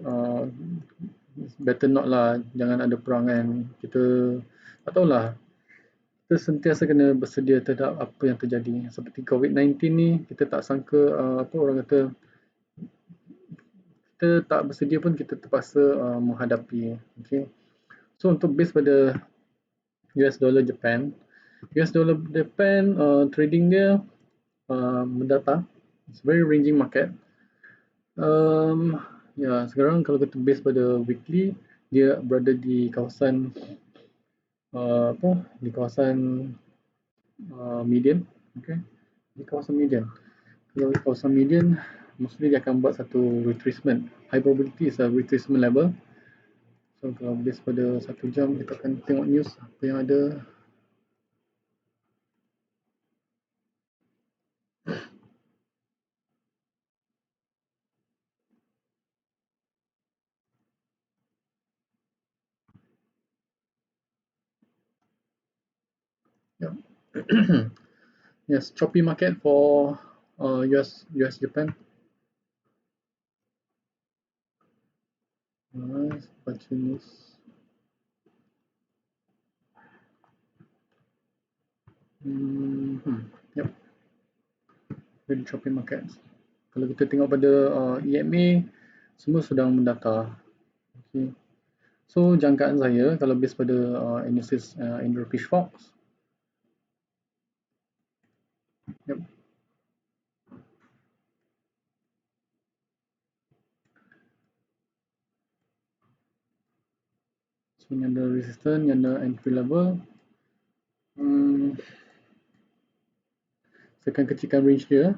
better not lah, jangan ada perang kan. Kita tak tahulah, kita sentiasa kena bersedia terhadap apa yang terjadi. Seperti COVID-19 ni, kita tak sangka apa orang kata, kita tak bersedia pun kita terpaksa menghadapi. Okay, so untuk base pada US dollar Japan, US dollar Japan trading dia mendata. It's very ranging market. Ya, sekarang kalau kita base pada weekly, dia berada di kawasan apa? Di kawasan median. Okay, di kawasan median. Kalau di kawasan median, mostly dia akan buat satu retracement. High probability is a retracement level. So kalau base pada 1 jam, kita akan tengok news apa yang ada. Yeah. Yes, choppy market for US Japan. Nice, baca news. Yep, very choppy market. Kalau kita tengok pada EMA, semua sedang mendata. Okay. So jangkaan saya kalau base pada analysis Indo Pitchfork. Yep. So ni ada resistance, ni ada entry level. Saya akan kecilkan range dia.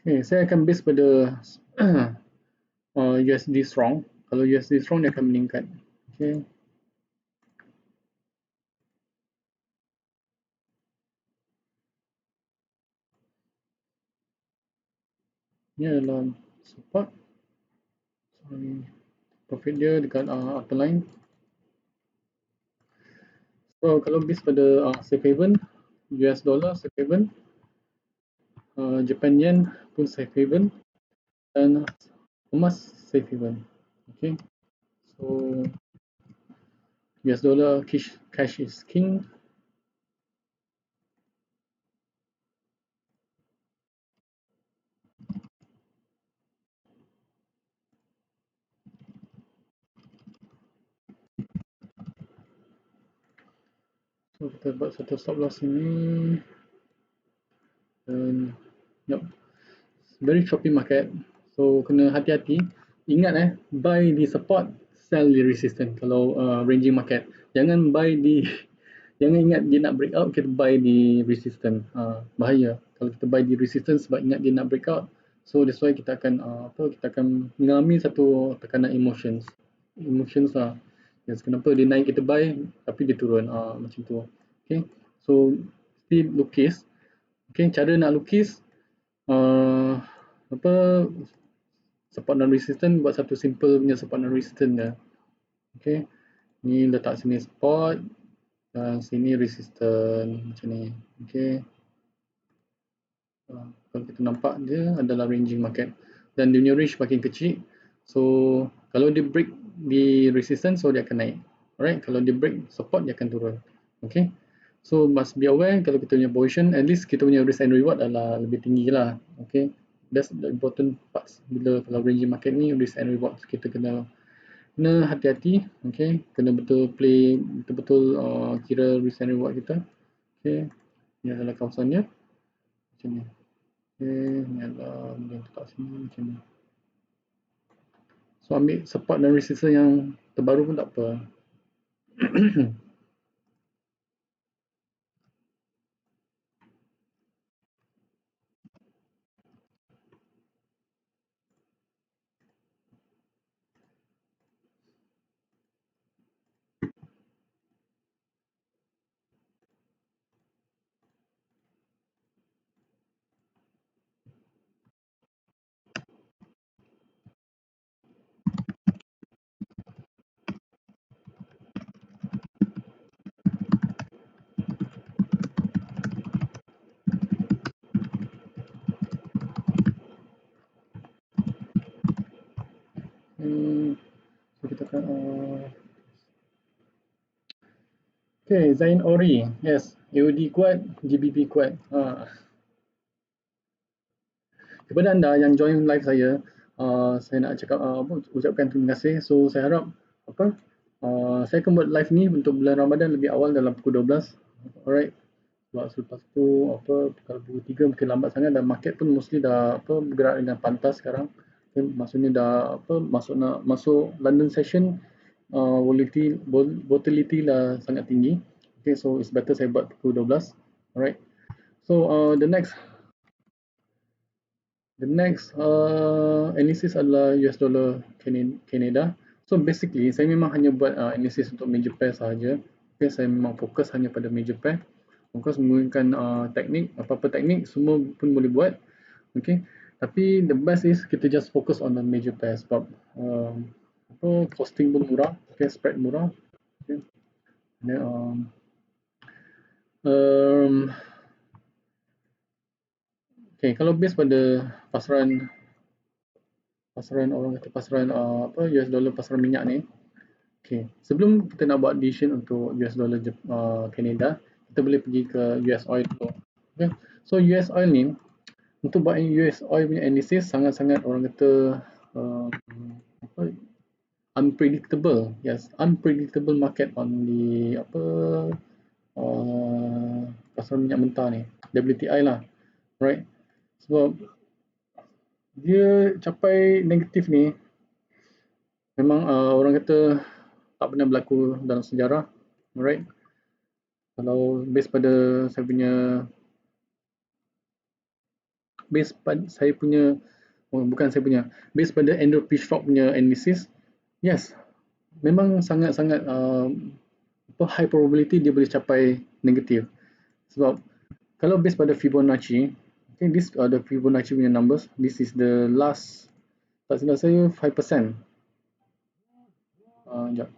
Okay, saya akan base pada USD strong. Kalau USD strong dia akan meningkat. Okay. Ini adalah support. Profit dia dekat upper line. So kalau base pada safe haven, US dollar safe haven, Japan yen pun safe haven, dan emas safe haven. Okay. So US dollar cash is king. So kita buat satu stop loss ini. Dan yep, very choppy market. So kena hati-hati. Ingat buy di support, sell di resistance kalau ranging market. Jangan buy di jangan ingat dia nak breakout kita buy di resistance. Bahaya kalau kita buy di resistance sebab ingat dia nak breakout. So that's why kita akan kita akan mengalami satu tekanan emotions lah. Yes, kenapa dia naik kita buy tapi dia turun macam tu. Okay, so still lukis. Okay, cara nak lukis support dan resistance, buat satu simple punya support dan resistance je. Okay, ni letak sini support dan sini resistance macam ni. Okay, kalau kita nampak dia adalah ranging market dan dia punya range makin kecil. So kalau dia break di resistance, so dia akan naik. Alright, kalau dia break support, dia akan turun. Okay, so must be aware kalau kita punya position, at least kita punya risk and reward adalah lebih tinggi lah. Okay, that's the important parts. Bila kalau ranging market ni, risk and reward kita kena hati-hati. Okay, kena betul play, betul-betul kira risk and reward kita. Okay, ni adalah kawasan dia macam ni. Okay, ni adalah boleh letak sini macam ni. So ambil support dan resistance yang terbaru pun tak apa. So kita akan okay, Zain Ori, yes, AOD kuat, GBP kuat. Kepada anda yang join live saya nak cakap ucapkan terima kasih. So saya harap saya akan buat live ni untuk bulan Ramadan lebih awal dalam pukul 12. Alright. Sebab selepas tu kalau pukul 3 mungkin lambat sangat dan market pun mostly dah bergerak dengan pantas sekarang. Okay, maksudnya dah masuk London session, volatility lah sangat tinggi. Okay, so it's better saya buat pukul 12. Alright. So the next analysis adalah US dollar Canada. So basically saya memang hanya buat analysis untuk major pair sahaja. Okay, saya memang fokus hanya pada major pair. Fokus menggunakan teknik, apa-apa teknik semua pun boleh buat. Okay, tapi the best is kita just focus on the major pair sebab costing pun murah, okay, spread murah. Okay. Then, Okay, kalau base pada pasaran orang kata pasaran apa US dollar, pasaran minyak ni. Okay, sebelum kita nak buat decision untuk US dollar Canada, kita boleh pergi ke US oil dulu. Okay, so US oil ni, untuk buat US oil punya analysis sangat-sangat orang kata apa, unpredictable. Yes, unpredictable market on the apa pasar minyak mentah ni, WTI lah, right? Sebab dia capai negatif ni memang orang kata tak pernah berlaku dalam sejarah, right? Kalau base pada saya punya bukan saya punya, base pada Andrew Pitchfork punya analysis, yes, memang sangat-sangat high probability dia boleh capai negatif. Sebab kalau base pada Fibonacci, okay, this are the Fibonacci punya numbers. This is the last, tak silap saya 5%. Sekejap.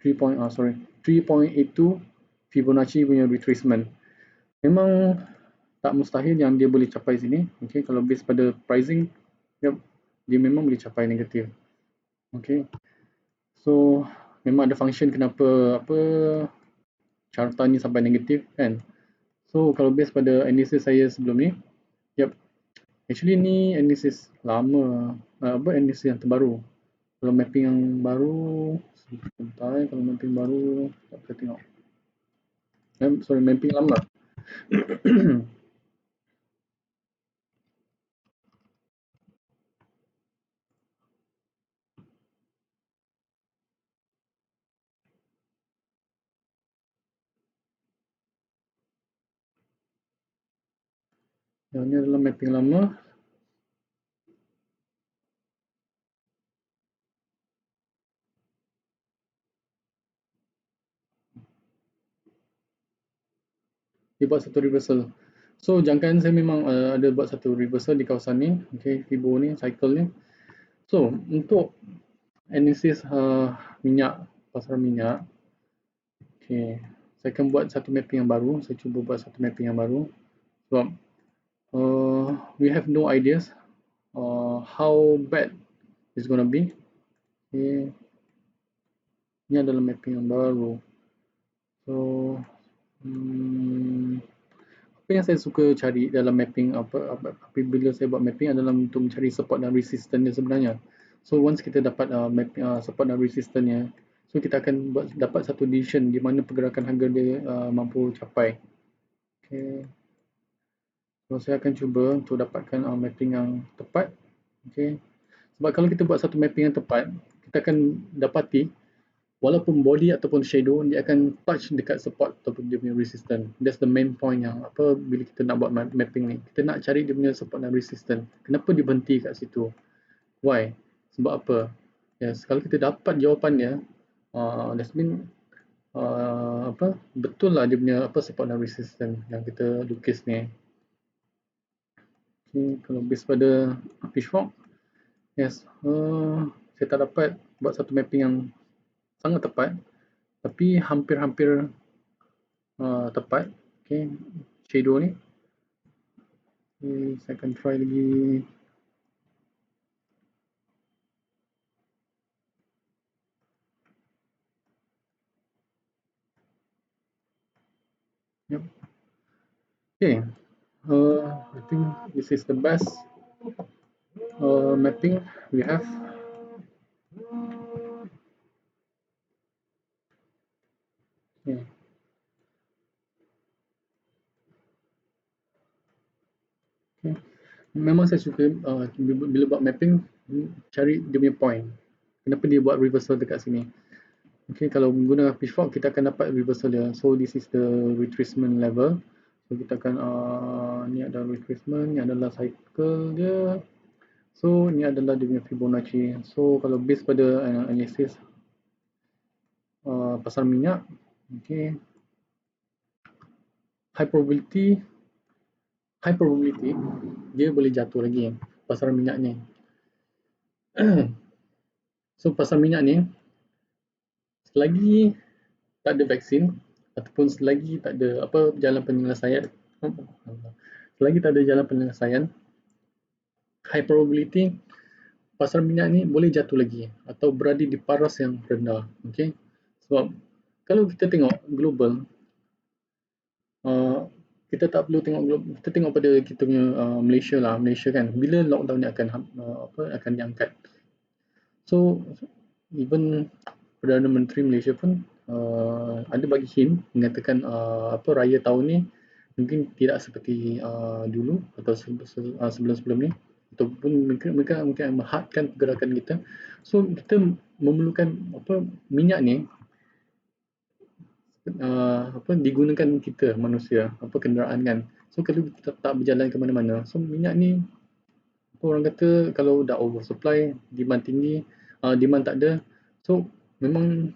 3.82 Fibonacci punya retracement. Memang tak mustahil yang dia boleh capai sini. Okay, kalau base pada pricing, yep, dia memang boleh capai negatif. Okay, so memang ada function kenapa apa carta ni sampai negatif kan. So kalau base pada analysis saya sebelum ni, yep, actually ni analysis lama, analysis yang terbaru. Kalau mapping yang baru, sebentar, kalau mapping baru, tak kita tengok. Sorry, mapping lama. Yang ni adalah mapping lama. Dia buat satu reversal. So jangkaan saya memang ada buat satu reversal di kawasan ni, okay, Fibo ni, cycle ni. So untuk analysis minyak, pasaran minyak, okay, saya akan buat satu mapping yang baru. Saya cuba buat satu mapping yang baru. Sebab we have no ideas how bad it's gonna be. Okay. Ini adalah mapping yang baru. So apa yang saya suka cari dalam mapping apabila saya buat mapping adalah untuk mencari support dan resistance dia sebenarnya. So once kita dapat support dan resistance nya, so kita akan dapat satu decision di mana pergerakan harga dia mampu capai. Okay. So saya akan cuba untuk dapatkan mapping yang tepat. Okay. Sebab kalau kita buat satu mapping yang tepat, kita akan dapati walaupun body ataupun shadow dia akan touch dekat support ataupun dia punya resistance. That's the main point yang bila kita nak buat mapping ni. Kita nak cari dia punya support dan resistance. Kenapa dia berhenti kat situ? Why? Sebab apa? Yes, kalau kita dapat jawapan dia, that's mean betul lah dia punya support dan resistance yang kita lukis ni. Okay, kalau base pada Pitchfork, yes, saya tak dapat buat satu mapping yang sangat tepat, tapi hampir-hampir tepat. Okay, shadow ni. Okay, saya akan try lagi. Yep. Okay, I think this is the best mapping we have. Okay. Okay. Memang saya suka bila buat mapping, cari dia punya point. Kenapa dia buat reversal dekat sini? Okay, kalau menggunakan Pitchfork, kita akan dapat reversal dia. So this is the retracement level. So kita akan ni adalah retracement, ni adalah cycle dia. So ni adalah dia punya Fibonacci. So kalau base pada analysis pasar minyak, okay, high probability dia boleh jatuh lagi pasar minyak ni. So pasar minyak ni, selagi tak ada vaksin ataupun selagi tak ada jalan penyelesaian, selagi tak ada jalan penyelesaian, high probability pasar minyak ni boleh jatuh lagi atau berada di paras yang rendah. Okay? Sebab kalau kita tengok global, uh, kita tak perlu tengok global, kita tengok pada kita punya Malaysia lah. Malaysia kan, bila lockdown ni akan akan diangkat. So even Perdana Menteri Malaysia pun ada bagi hint mengatakan raya tahun ni mungkin tidak seperti dulu atau sebelum-sebelum ni, ataupun mereka mungkin menghadkan pergerakan kita. So kita memerlukan minyak ni digunakan kita manusia, kenderaan kan. So kalau kita tak berjalan ke mana-mana, so minyak ni orang kata kalau dah oversupply, demand tinggi, demand tak ada, so memang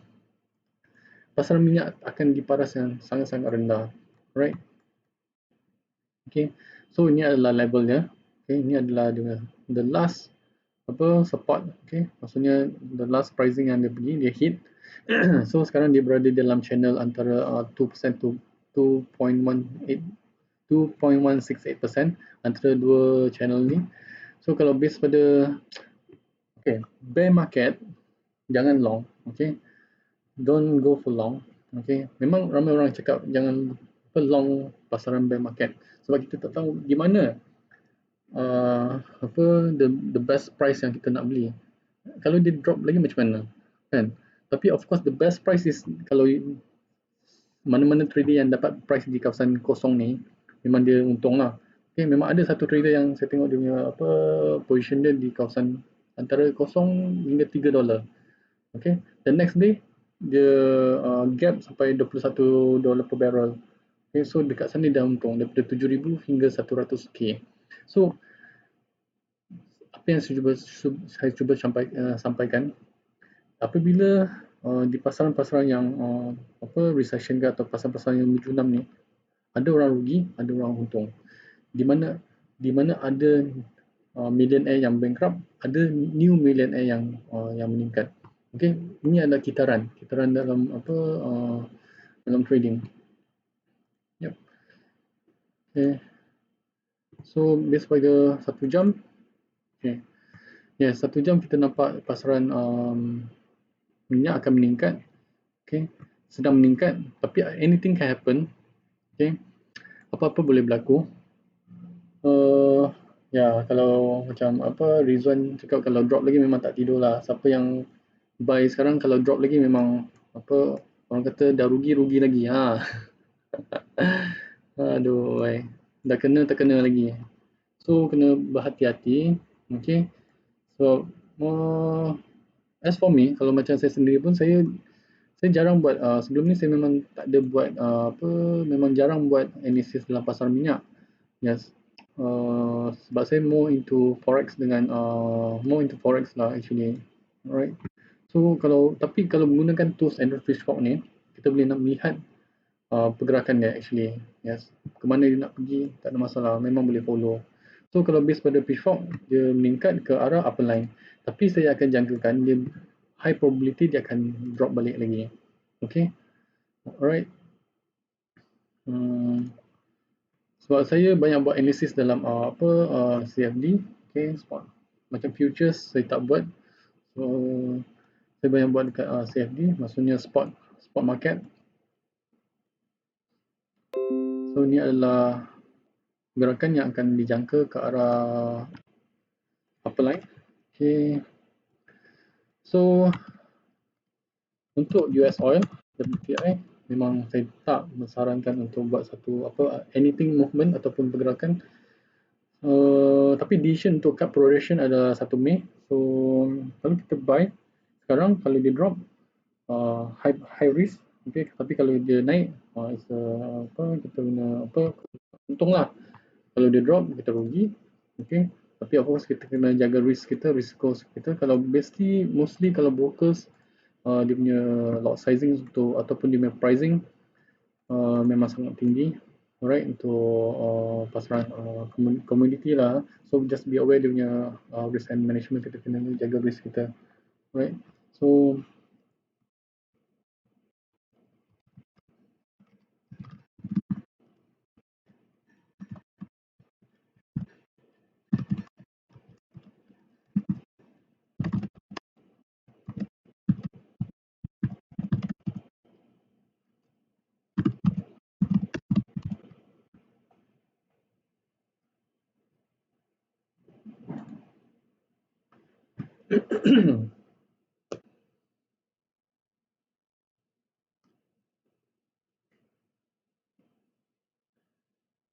pasaran minyak akan di paras yang sangat-sangat rendah. Right? Okay. So ini adalah levelnya. Okay. Ini adalah the last support. Okay. Maksudnya the last pricing yang dia pergi, dia hit. So sekarang dia berada dalam channel antara 2% to 2.18 2.168% antara dua channel ni. So kalau base pada bear market, jangan long. Okay. Don't go for long. Okay. Memang ramai orang cakap jangan long pasaran bear market sebab kita tak tahu di mana the best price yang kita nak beli. Kalau dia drop lagi macam mana, kan? Tapi of course the best price is kalau mana-mana trader yang dapat price di kawasan kosong ni memang dia untung lah. Okay, memang ada satu trader yang saya tengok dia punya position dia di kawasan antara kosong hingga $3. Okay, the next day dia gap sampai $21 per barrel. Okay, so dekat sana dia dah untung daripada 7,000 hingga 100k. So apa yang saya cuba sampaikan, apabila di pasaran-pasaran yang recession ke atau pasaran-pasaran yang berjunam ni, ada orang rugi, ada orang untung. Di mana ada millionaire yang bankrupt, ada new millionaire yang meningkat. Okay, ini adalah kitaran dalam dalam trading. Yep. Okay. So base pada 1 jam. Okay. Ya, 1 jam kita nampak pasaran minyak akan meningkat. Okay. Sedang meningkat, tapi anything can happen. Okay. Apa-apa boleh berlaku. Ya, kalau macam Rizwan cakap kalau drop lagi memang tak tidur lah. Siapa yang buy sekarang kalau drop lagi memang orang kata dah rugi lagi. Aduh, dah kena terkena lagi. So kena berhati-hati. Okay. So as for me, kalau macam saya sendiri pun saya jarang buat sebelum ni saya memang tak ada buat memang jarang buat analysis dalam pasar minyak. Yes. Sebab saya more into forex lah actually. Alright. So tapi kalau menggunakan tools and Fishhawk ni, kita boleh nak melihat pergerakan dia actually. Yes. Ke mana dia nak pergi, tak ada masalah, memang boleh follow. So kalau base pada Fishhawk, dia meningkat ke arah upper line. Tapi saya akan jangkakan dia high probability dia akan drop balik lagi. Okay. Alright. Sebab saya banyak buat analysis dalam CFD, okay, spot. Macam futures saya tak buat. So saya banyak buat dekat CFD, maksudnya spot market. So ni adalah gerakan yang akan dijangka ke arah upper line. Okay. So untuk US oil WTI memang saya tak mensarankan untuk buat satu anything movement ataupun pergerakan. Tapi decision untuk cut progression adalah 1 Mei. So kalau kita buy sekarang, kalau dia drop high risk. Okay, tapi kalau dia naik kita guna untung lah. Kalau dia drop kita rugi. Okay, tapi of course kita kena jaga risk kita, risiko kita. Kalau mostly kalau brokers dia punya lot sizing ataupun dia punya pricing memang sangat tinggi. Alright, untuk pasaran komoditi lah. So just be aware dia punya risk and management, kita kena jaga risk kita. Alright, so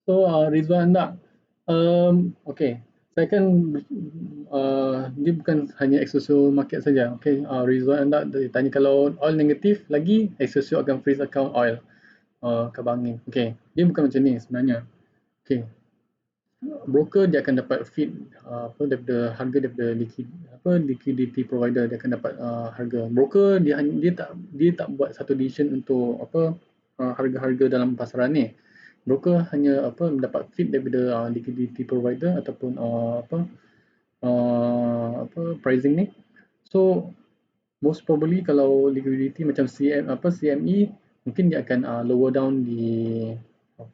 So Rizwan nak, okay, saya kan dia bukan hanya Exosio market saja. Okay, Rizwan anda tanya kalau oil negatif lagi, Exosio akan freeze account oil kabar angin. Okay, dia bukan macam ni sebenarnya. Okay, broker dia akan dapat feed apa daripada harga daripada liquidity provider, dia akan dapat harga. Broker dia tak buat satu decision untuk harga-harga dalam pasaran ni. Broker hanya mendapat feed daripada liquidity provider ataupun pricing ni. So most probably kalau liquidity macam CME, mungkin dia akan lower down di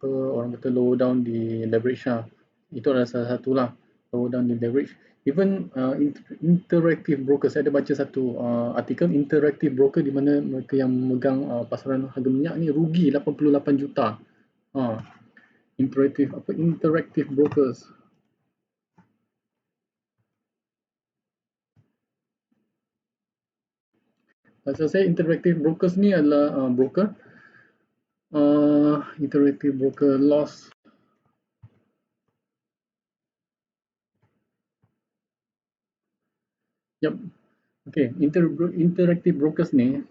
orang kata lower down di leverage lah. Itu adalah salah satu lah, lower down di leverage. Even interactive broker, saya ada baca satu artikel interactive broker di mana mereka yang memegang pasaran harga minyak ni rugi 88 juta. Interactive brokers. Maksud saya interactive brokers ni adalah broker interactive broker loss. Yep. Okay, interactive brokers ni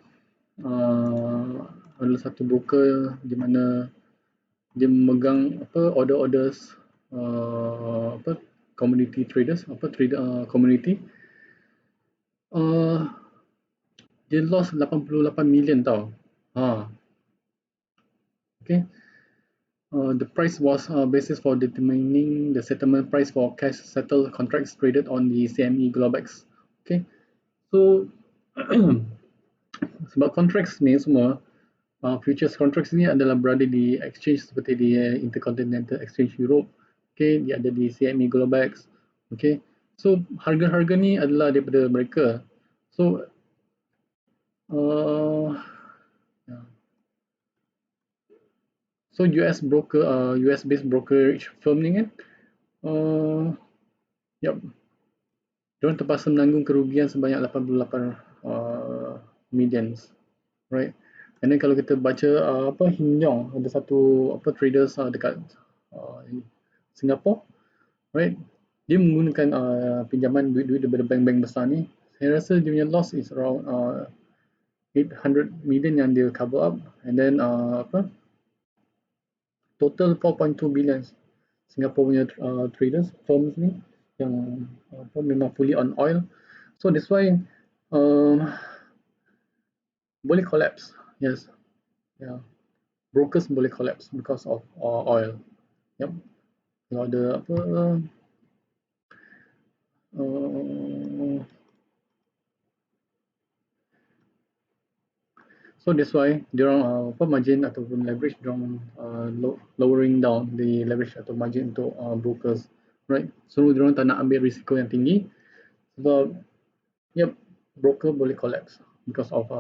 adalah satu broker di mana dia memegang order-orders community traders, trader community. Dia loss 88 million tau. Okay. The price was basis for determining the settlement price for cash settled contracts traded on the CME Globex. Okay. So sebab contracts ni semua futures contracts ni adalah berada di exchange seperti di Intercontinental Exchange Europe, okay, dia ada di CME Globex, okay. So harga-harga ni adalah daripada mereka. So so US broker, US based brokerage firm ni kan, yep, diorang terpaksa menanggung kerugian sebanyak 88 millions, right. And then kalau kita baca Hin Leong, ada satu traders dekat Singapore, right? Dia menggunakan pinjaman duit-duit daripada bank-bank besar ni. Saya rasa dia punya loss is around 800 million yang dia cover up, and then total 4.2 billion Singapore punya traders firms ni yang memang fully on oil. So that's why boleh collapse. Yes. Yeah. Brokers boleh collapse because of oil. Yep. Kalau ada so that's why diorang margin ataupun leverage diorang lowering down the leverage atau margin untuk brokers, right. So diorang tak nak ambil risiko yang tinggi sebab yep, broker boleh collapse because of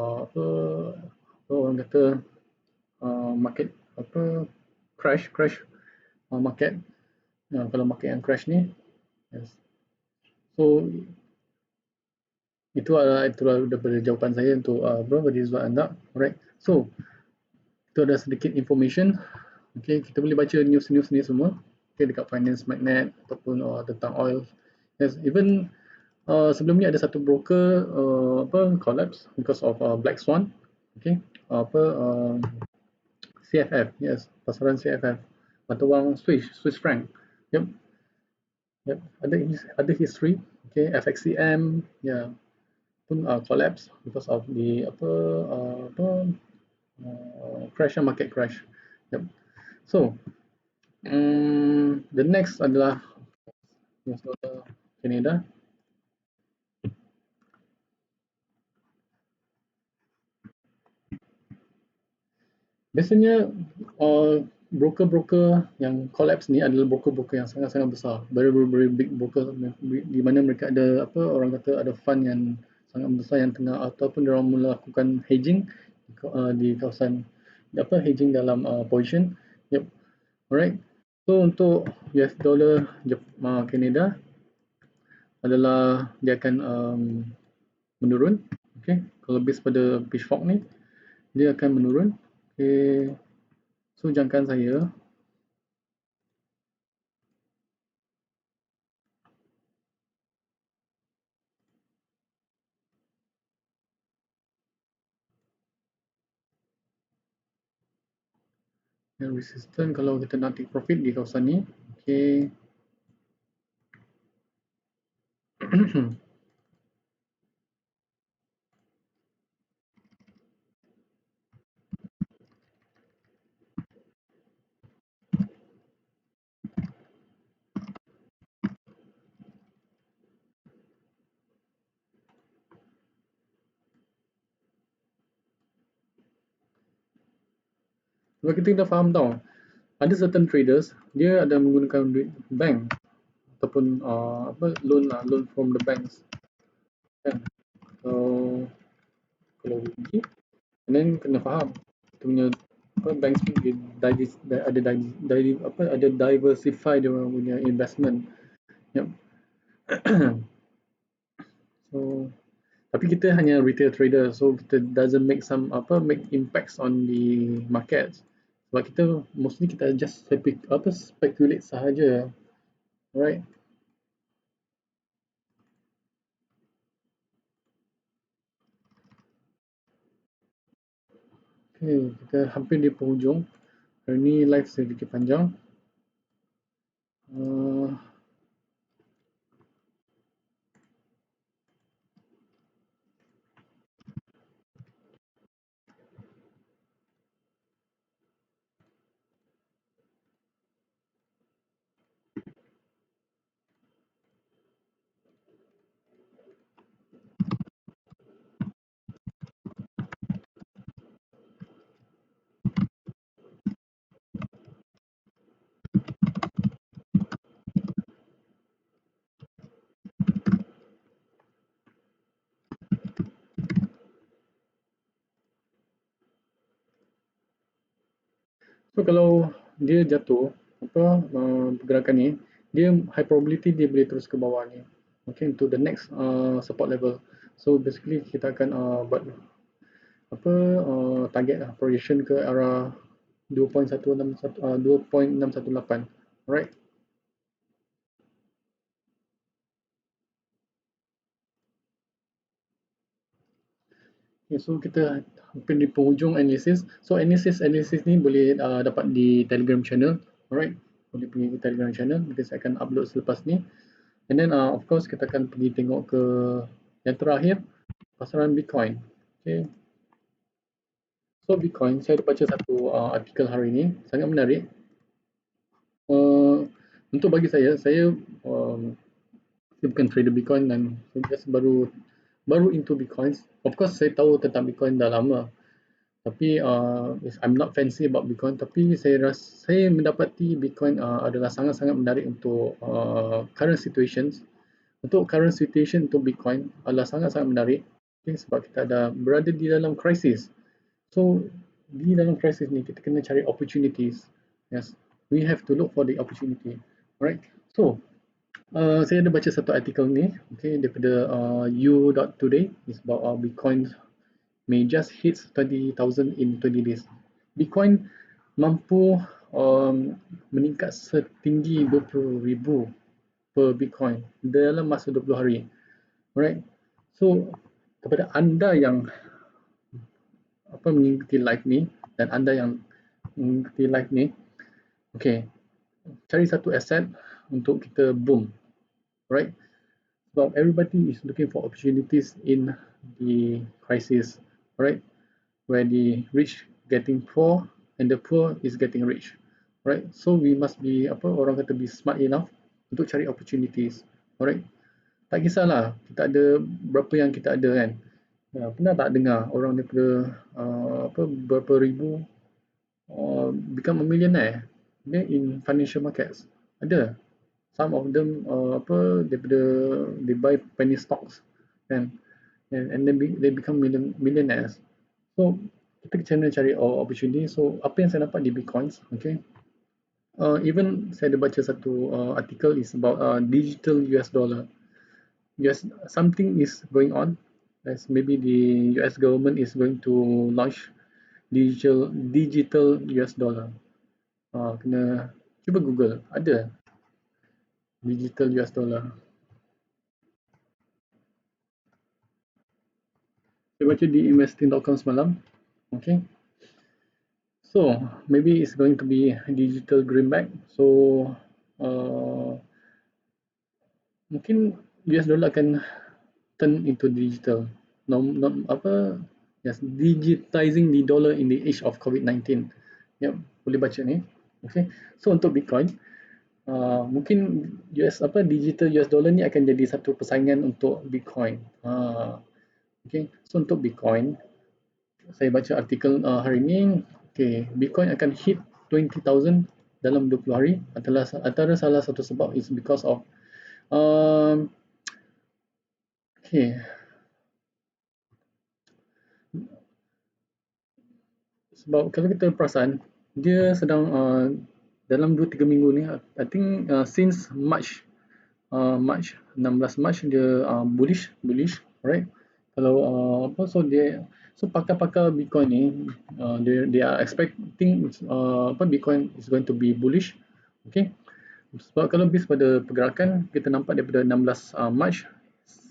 orang kata market crash market. Kalau market yang crash ni, yes. So itulah daripada jawapan saya untuk Rizwan anda, alright. So itu ada sedikit information. Okay, kita boleh baca news ni semua, okay, dekat Finance Magnet ataupun tentang oil. Yes, even sebelum ni ada satu broker collapse because of Black Swan. Okay, CFF, yes, pasaran CFF, mata wang Swiss franc. Yep. Yep, ada history. Okay, FXCM, yeah, pun collapse because of the crash, market crash. Yep. So the next adalah US dollar Canada. Biasanya broker-broker yang collapse ni adalah broker-broker yang sangat-sangat besar, very big broker, di mana mereka ada orang kata ada fund yang sangat besar yang tengah ataupun orang melakukan hedging di kawasan hedging dalam position. Yep. Alright. So untuk US dollar Canada, adalah dia akan menurun. Okay, kalau base pada pitchfork ni dia akan menurun. Okay, so jangkaan saya yang resistant kalau kita nak take profit di kawasan ni. Okay. Sebab kita dah faham tau, ada certain traders dia ada menggunakan duit bank ataupun loan lah, loan from the banks kan. So kalau rugi, and then kena faham kita punya banks ni dia ada diversify dia orang punya investment. Yep. So tapi kita hanya retail trader, so kita doesn't make make impacts on the market. Sebab kita mostly kita just speculate sahaja, right? Okay, kita hampir di penghujung. Hari ni live sedikit panjang. Uh, so kalau dia jatuh, pergerakan ni, dia high probability dia boleh terus ke bawah ni. Okay, to the next support level. So basically kita akan buat target lah, projection ke arah 2.618. Alright. Okay, so kita hampir di penghujung analysis. So analysis ni boleh dapat di Telegram channel. Alright. Boleh pergi ke Telegram channel. Nanti saya akan upload selepas ni. And then of course kita akan pergi tengok ke yang terakhir, pasaran Bitcoin. Okay. So Bitcoin, saya ada baca satu artikel hari ini, sangat menarik. Untuk bagi saya bukan trader Bitcoin dan saya just baru into Bitcoins. Of course saya tahu tentang Bitcoin dah lama. Tapi I'm not fancy about Bitcoin, tapi saya mendapati Bitcoin adalah sangat-sangat menarik untuk current situations. Untuk current situation untuk Bitcoin adalah sangat-sangat menarik. Okay, sebab kita ada berada di dalam krisis. So di dalam krisis ni kita kena cari opportunities. Yes, we have to look for the opportunity. Alright. So saya ada baca satu artikel ni, okay, daripada u.today. It's about Bitcoin may just hit 20,000 in 20 days. Bitcoin mampu meningkat setinggi 20,000 per Bitcoin dalam masa 20 hari. Alright. So kepada anda yang mengikuti live ni dan anda yang mengikuti live ni, okay, cari satu aset untuk kita boom. Right? Sebab everybody is looking for opportunities in the crisis, right? Where the rich getting poor and the poor is getting rich, right? So we must be orang kata be smart enough untuk cari opportunities, alright? Tak kisahlah kita ada berapa yang kita ada kan. Pernah tak dengar orang daripada berapa ribu become a millionaire in financial markets? Ada. Some of them daripada they buy penny stocks kan, and then they become millionaires. So kita kena cari opportunity. So apa yang saya dapat di Bitcoins, okay, even saya ada baca satu artikel is about digital US dollar. US something is going on, as maybe the US government is going to launch digital US dollar. Kena cuba Google, ada digital US dollar. Saya baca di investing.com semalam. Okay. So maybe it's going to be digital greenback. So mungkin US dollar akan turn into digital. Not apa? Yes, digitizing the dollar in the age of COVID-19. Yep, boleh baca ni. Okay. So untuk Bitcoin, mungkin digital US dollar ni akan jadi satu persaingan untuk Bitcoin. Okay. So untuk Bitcoin, saya baca artikel hari ini, okay, Bitcoin akan hit 20,000 dalam 20 hari. Antara salah satu sebab is because of okay, sebab kalau kita perasan, dia sedang dalam 2-3 minggu ni, I think since March 16 March dia bullish, right? Kalau so pakar-pakar Bitcoin ni, they are expecting Bitcoin is going to be bullish, okay? Sebab kalau based pada pergerakan, kita nampak daripada 16 March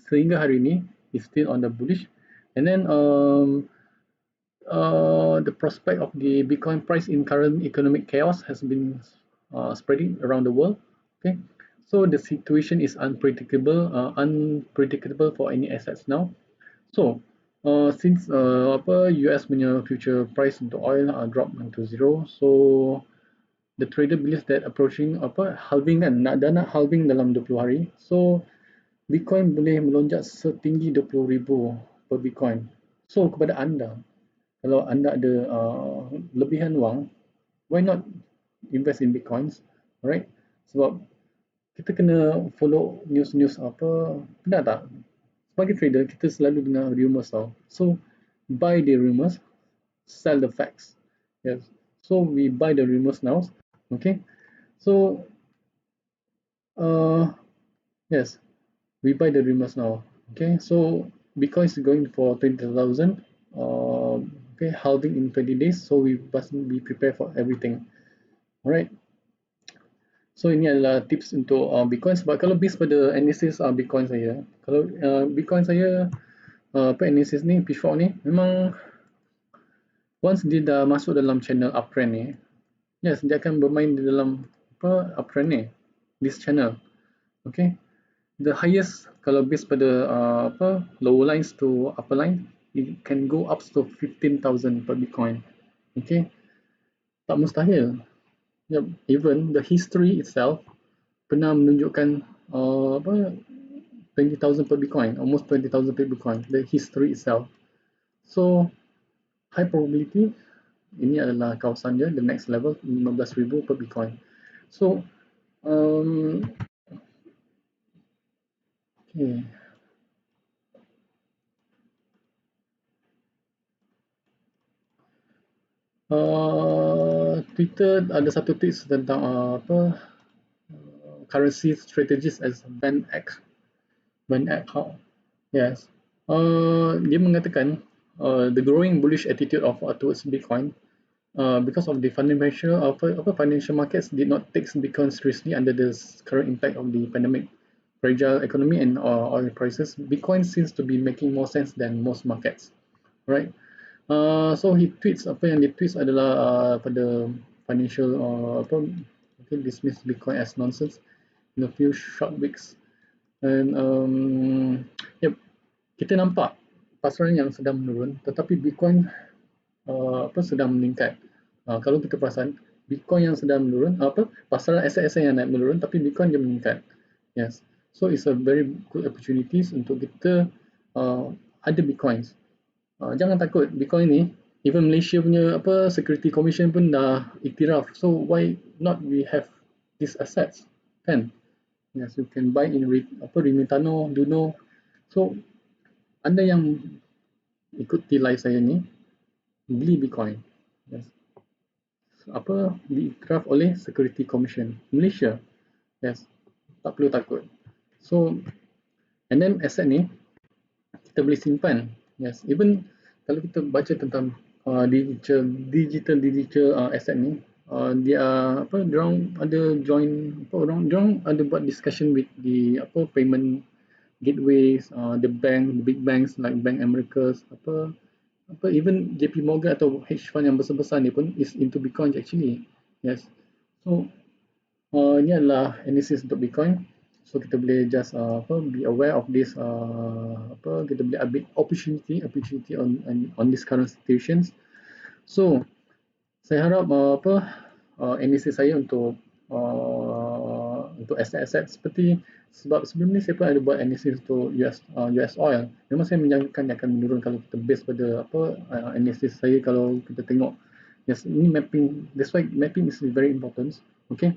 sehingga hari ini is still on the bullish, and then the prospect of the Bitcoin price in current economic chaos has been spreading around the world. Okay, so the situation is unpredictable for any assets now. So since US punya future price untuk oil drop into zero, so the trader believes that approaching halving kan, nak halving dalam 20 hari. So Bitcoin boleh melonjak setinggi 20,000 per Bitcoin. So kepada anda, kalau anda ada lebihan wang, why not invest in Bitcoins, right? Sebab kita kena follow news apa, benar tak? Sebagai trader, kita selalu dengar rumors tau. So buy the rumors, sell the facts. Yes. So we buy the rumors now. Okay. So yes, we buy the rumors now. Okay. So Bitcoin is going for 20,000. Okay, halving in 20 days, so we must be prepared for everything. Alright. So ini adalah tips untuk Bitcoin, sebab kalau based pada analysis Bitcoin saya, kalau Bitcoin saya analysis ni, Pitchfork ni, memang once dia dah masuk dalam channel uptrend ni, yes, dia akan bermain di dalam uptrend ni, this channel. Okay, the highest kalau based pada lower lines to upper line, it can go up to 15,000 per Bitcoin. Okay, tak mustahil. Yep. Even the history itself pernah menunjukkan 20,000 per Bitcoin, almost 20,000 per Bitcoin, the history itself. So high probability ini adalah kawasan dia, the next level 15,000 per Bitcoin. So okay. Twitter ada satu tweet tentang currency strategies as Van Eck. Yes. Dia mengatakan the growing bullish attitude of towards Bitcoin because of the financial markets did not take Bitcoin seriously under the current impact of the pandemic, fragile economy, and oil prices. Bitcoin seems to be making more sense than most markets, right? So he tweets, apa yang dia tweets adalah pada financial dismiss Bitcoin as nonsense in a few short weeks, and yep, kita nampak pasaran yang sedang menurun, tetapi Bitcoin sedang meningkat. Kalau kita perasan, Bitcoin yang sedang menurun, pasaran aset-aset yang naik menurun, tapi Bitcoin dia meningkat. Yes, so it's a very good opportunities untuk kita ada Bitcoins. Jangan takut, Bitcoin ni, even Malaysia punya Security Commission pun dah iktiraf. So why not we have these assets, kan? Yes, you can buy in Remitano, Duno. So anda yang ikuti live saya ni, beli Bitcoin. Yes. Diiktiraf oleh Security Commission Malaysia. Yes, tak perlu takut. So And then asset ni kita boleh simpan. Yes, even kalau kita baca tentang digital asset ni, dia apa, dorang ada join apa, dorang ada buat discussion with the apa, payment gateways, the big banks like Bank Americas, apa even JP Morgan atau hedge fund yang besar-besar ni pun is into Bitcoin actually. Yes. So ini adalah analysis untuk Bitcoin. So kita boleh just apa, be aware of this, apa, kita boleh ambil opportunity on this current situations. So saya harap apa, analysis saya untuk aset-aset seperti, sebab sebelum ni saya pun ada buat analysis untuk US oil. Memang saya menjangkakan dia akan menurun kalau kita base pada apa, analysis saya. Kalau kita tengok, yes, ini mapping, that's why mapping is very important. Okay,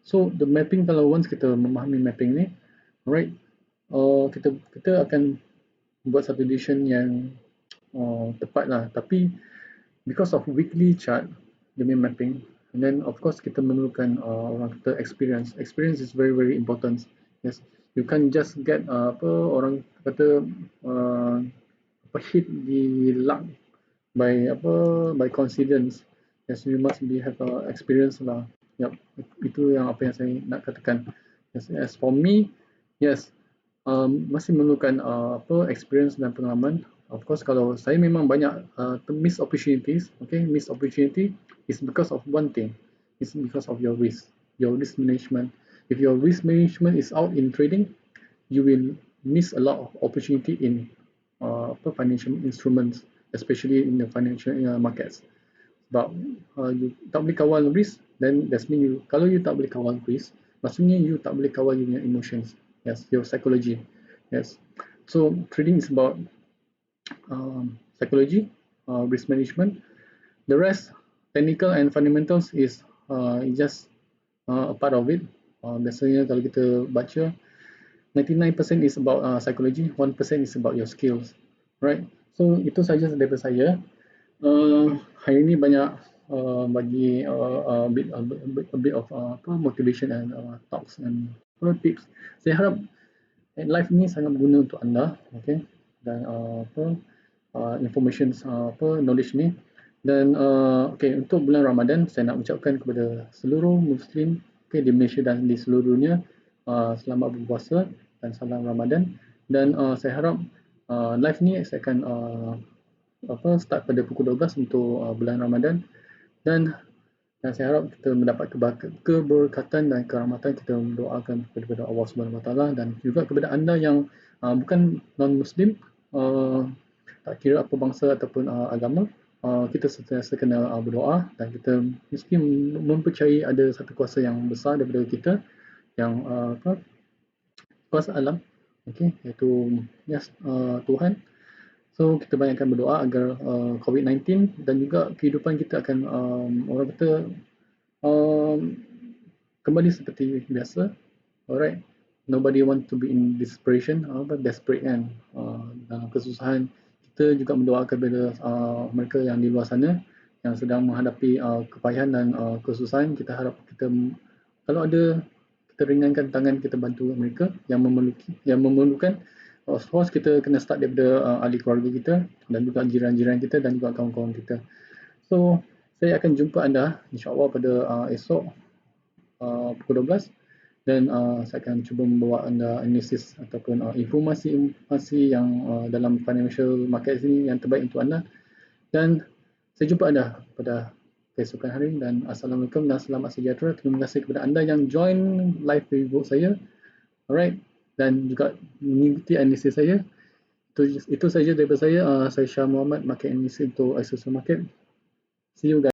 so the mapping, kalau once kita memahami mapping ni, alright, kita akan buat satu decision yang tepat lah. Tapi because of weekly chart demi mapping, and then of course kita memerlukan orang kata experience is very very important. Yes, you can't just get apa orang kata hit di luck by coincidence. Yes, you must have experience lah. Yep, itu yang apa yang saya nak katakan. Yes, as for me, yes, masih memerlukan apa, experience dan pengalaman. Of course, kalau saya memang banyak miss opportunities. Okay, miss opportunity is because of one thing. It's because of your risk management. If your risk management is out in trading, you will miss a lot of opportunity in financial instruments, especially in the financial markets. Sebab you tak boleh kawal risk, then that's mean you, kalau you tak boleh kawal risk, maksudnya you tak boleh kawal your emotions. Yes, your psychology. Yes, so trading is about psychology, risk management. The rest, technical and fundamentals, is just a part of it. Biasanya kalau kita baca, 99% is about psychology, 1% is about your skills, right? So itu saja daripada saya. Hari ini banyak bagi a bit of motivation and talks and tips. Saya harap live ini sangat berguna untuk anda, okay? Dan information, knowledge ni. Dan okay, untuk bulan Ramadan, saya nak ucapkan kepada seluruh Muslim, okay, di Malaysia dan di seluruh dunia, selamat berpuasa dan salam Ramadan. Dan saya harap live ni saya akan start pada pukul 12 untuk bulan Ramadan. Dan saya harap kita mendapat keberkatan dan kerahmatan. Kita mendoakan kepada Allah Subhanahu Wa Taala, dan juga kepada anda yang bukan non-Muslim, tak kira apa bangsa ataupun agama, kita sentiasa kena berdoa, dan kita mesti mempercayai ada satu kuasa yang besar daripada kita, yang kuasa alam, okay, iaitu Tuhan. So kita banyakkan berdoa agar COVID-19 dan juga kehidupan kita akan orang kata kembali seperti biasa. Alright, nobody want to be in desperation, desperate kan, dalam kesusahan. Kita juga mendoakan kepada mereka yang di luar sana yang sedang menghadapi kepayahan dan kesusahan. Kita harap kita, kalau ada, kita ringankan tangan, kita bantu mereka yang memerlukan. Of course, kita kena start daripada ahli keluarga kita, dan juga jiran-jiran kita, dan juga kawan-kawan kita. So, saya akan jumpa anda insyaAllah pada esok pukul 12, dan saya akan cuba membawa anda analisis ataupun informasi yang dalam financial market ini yang terbaik untuk anda. Dan saya jumpa anda pada keesokan hari, dan Assalamualaikum dan selamat sejahtera. Terima kasih kepada anda yang join live Facebook saya. Alright, dan juga mengikuti analisis saya. Itu saja daripada saya. Saya Syah Muhammad, Market Analyst untuk Isoso Market. See you guys.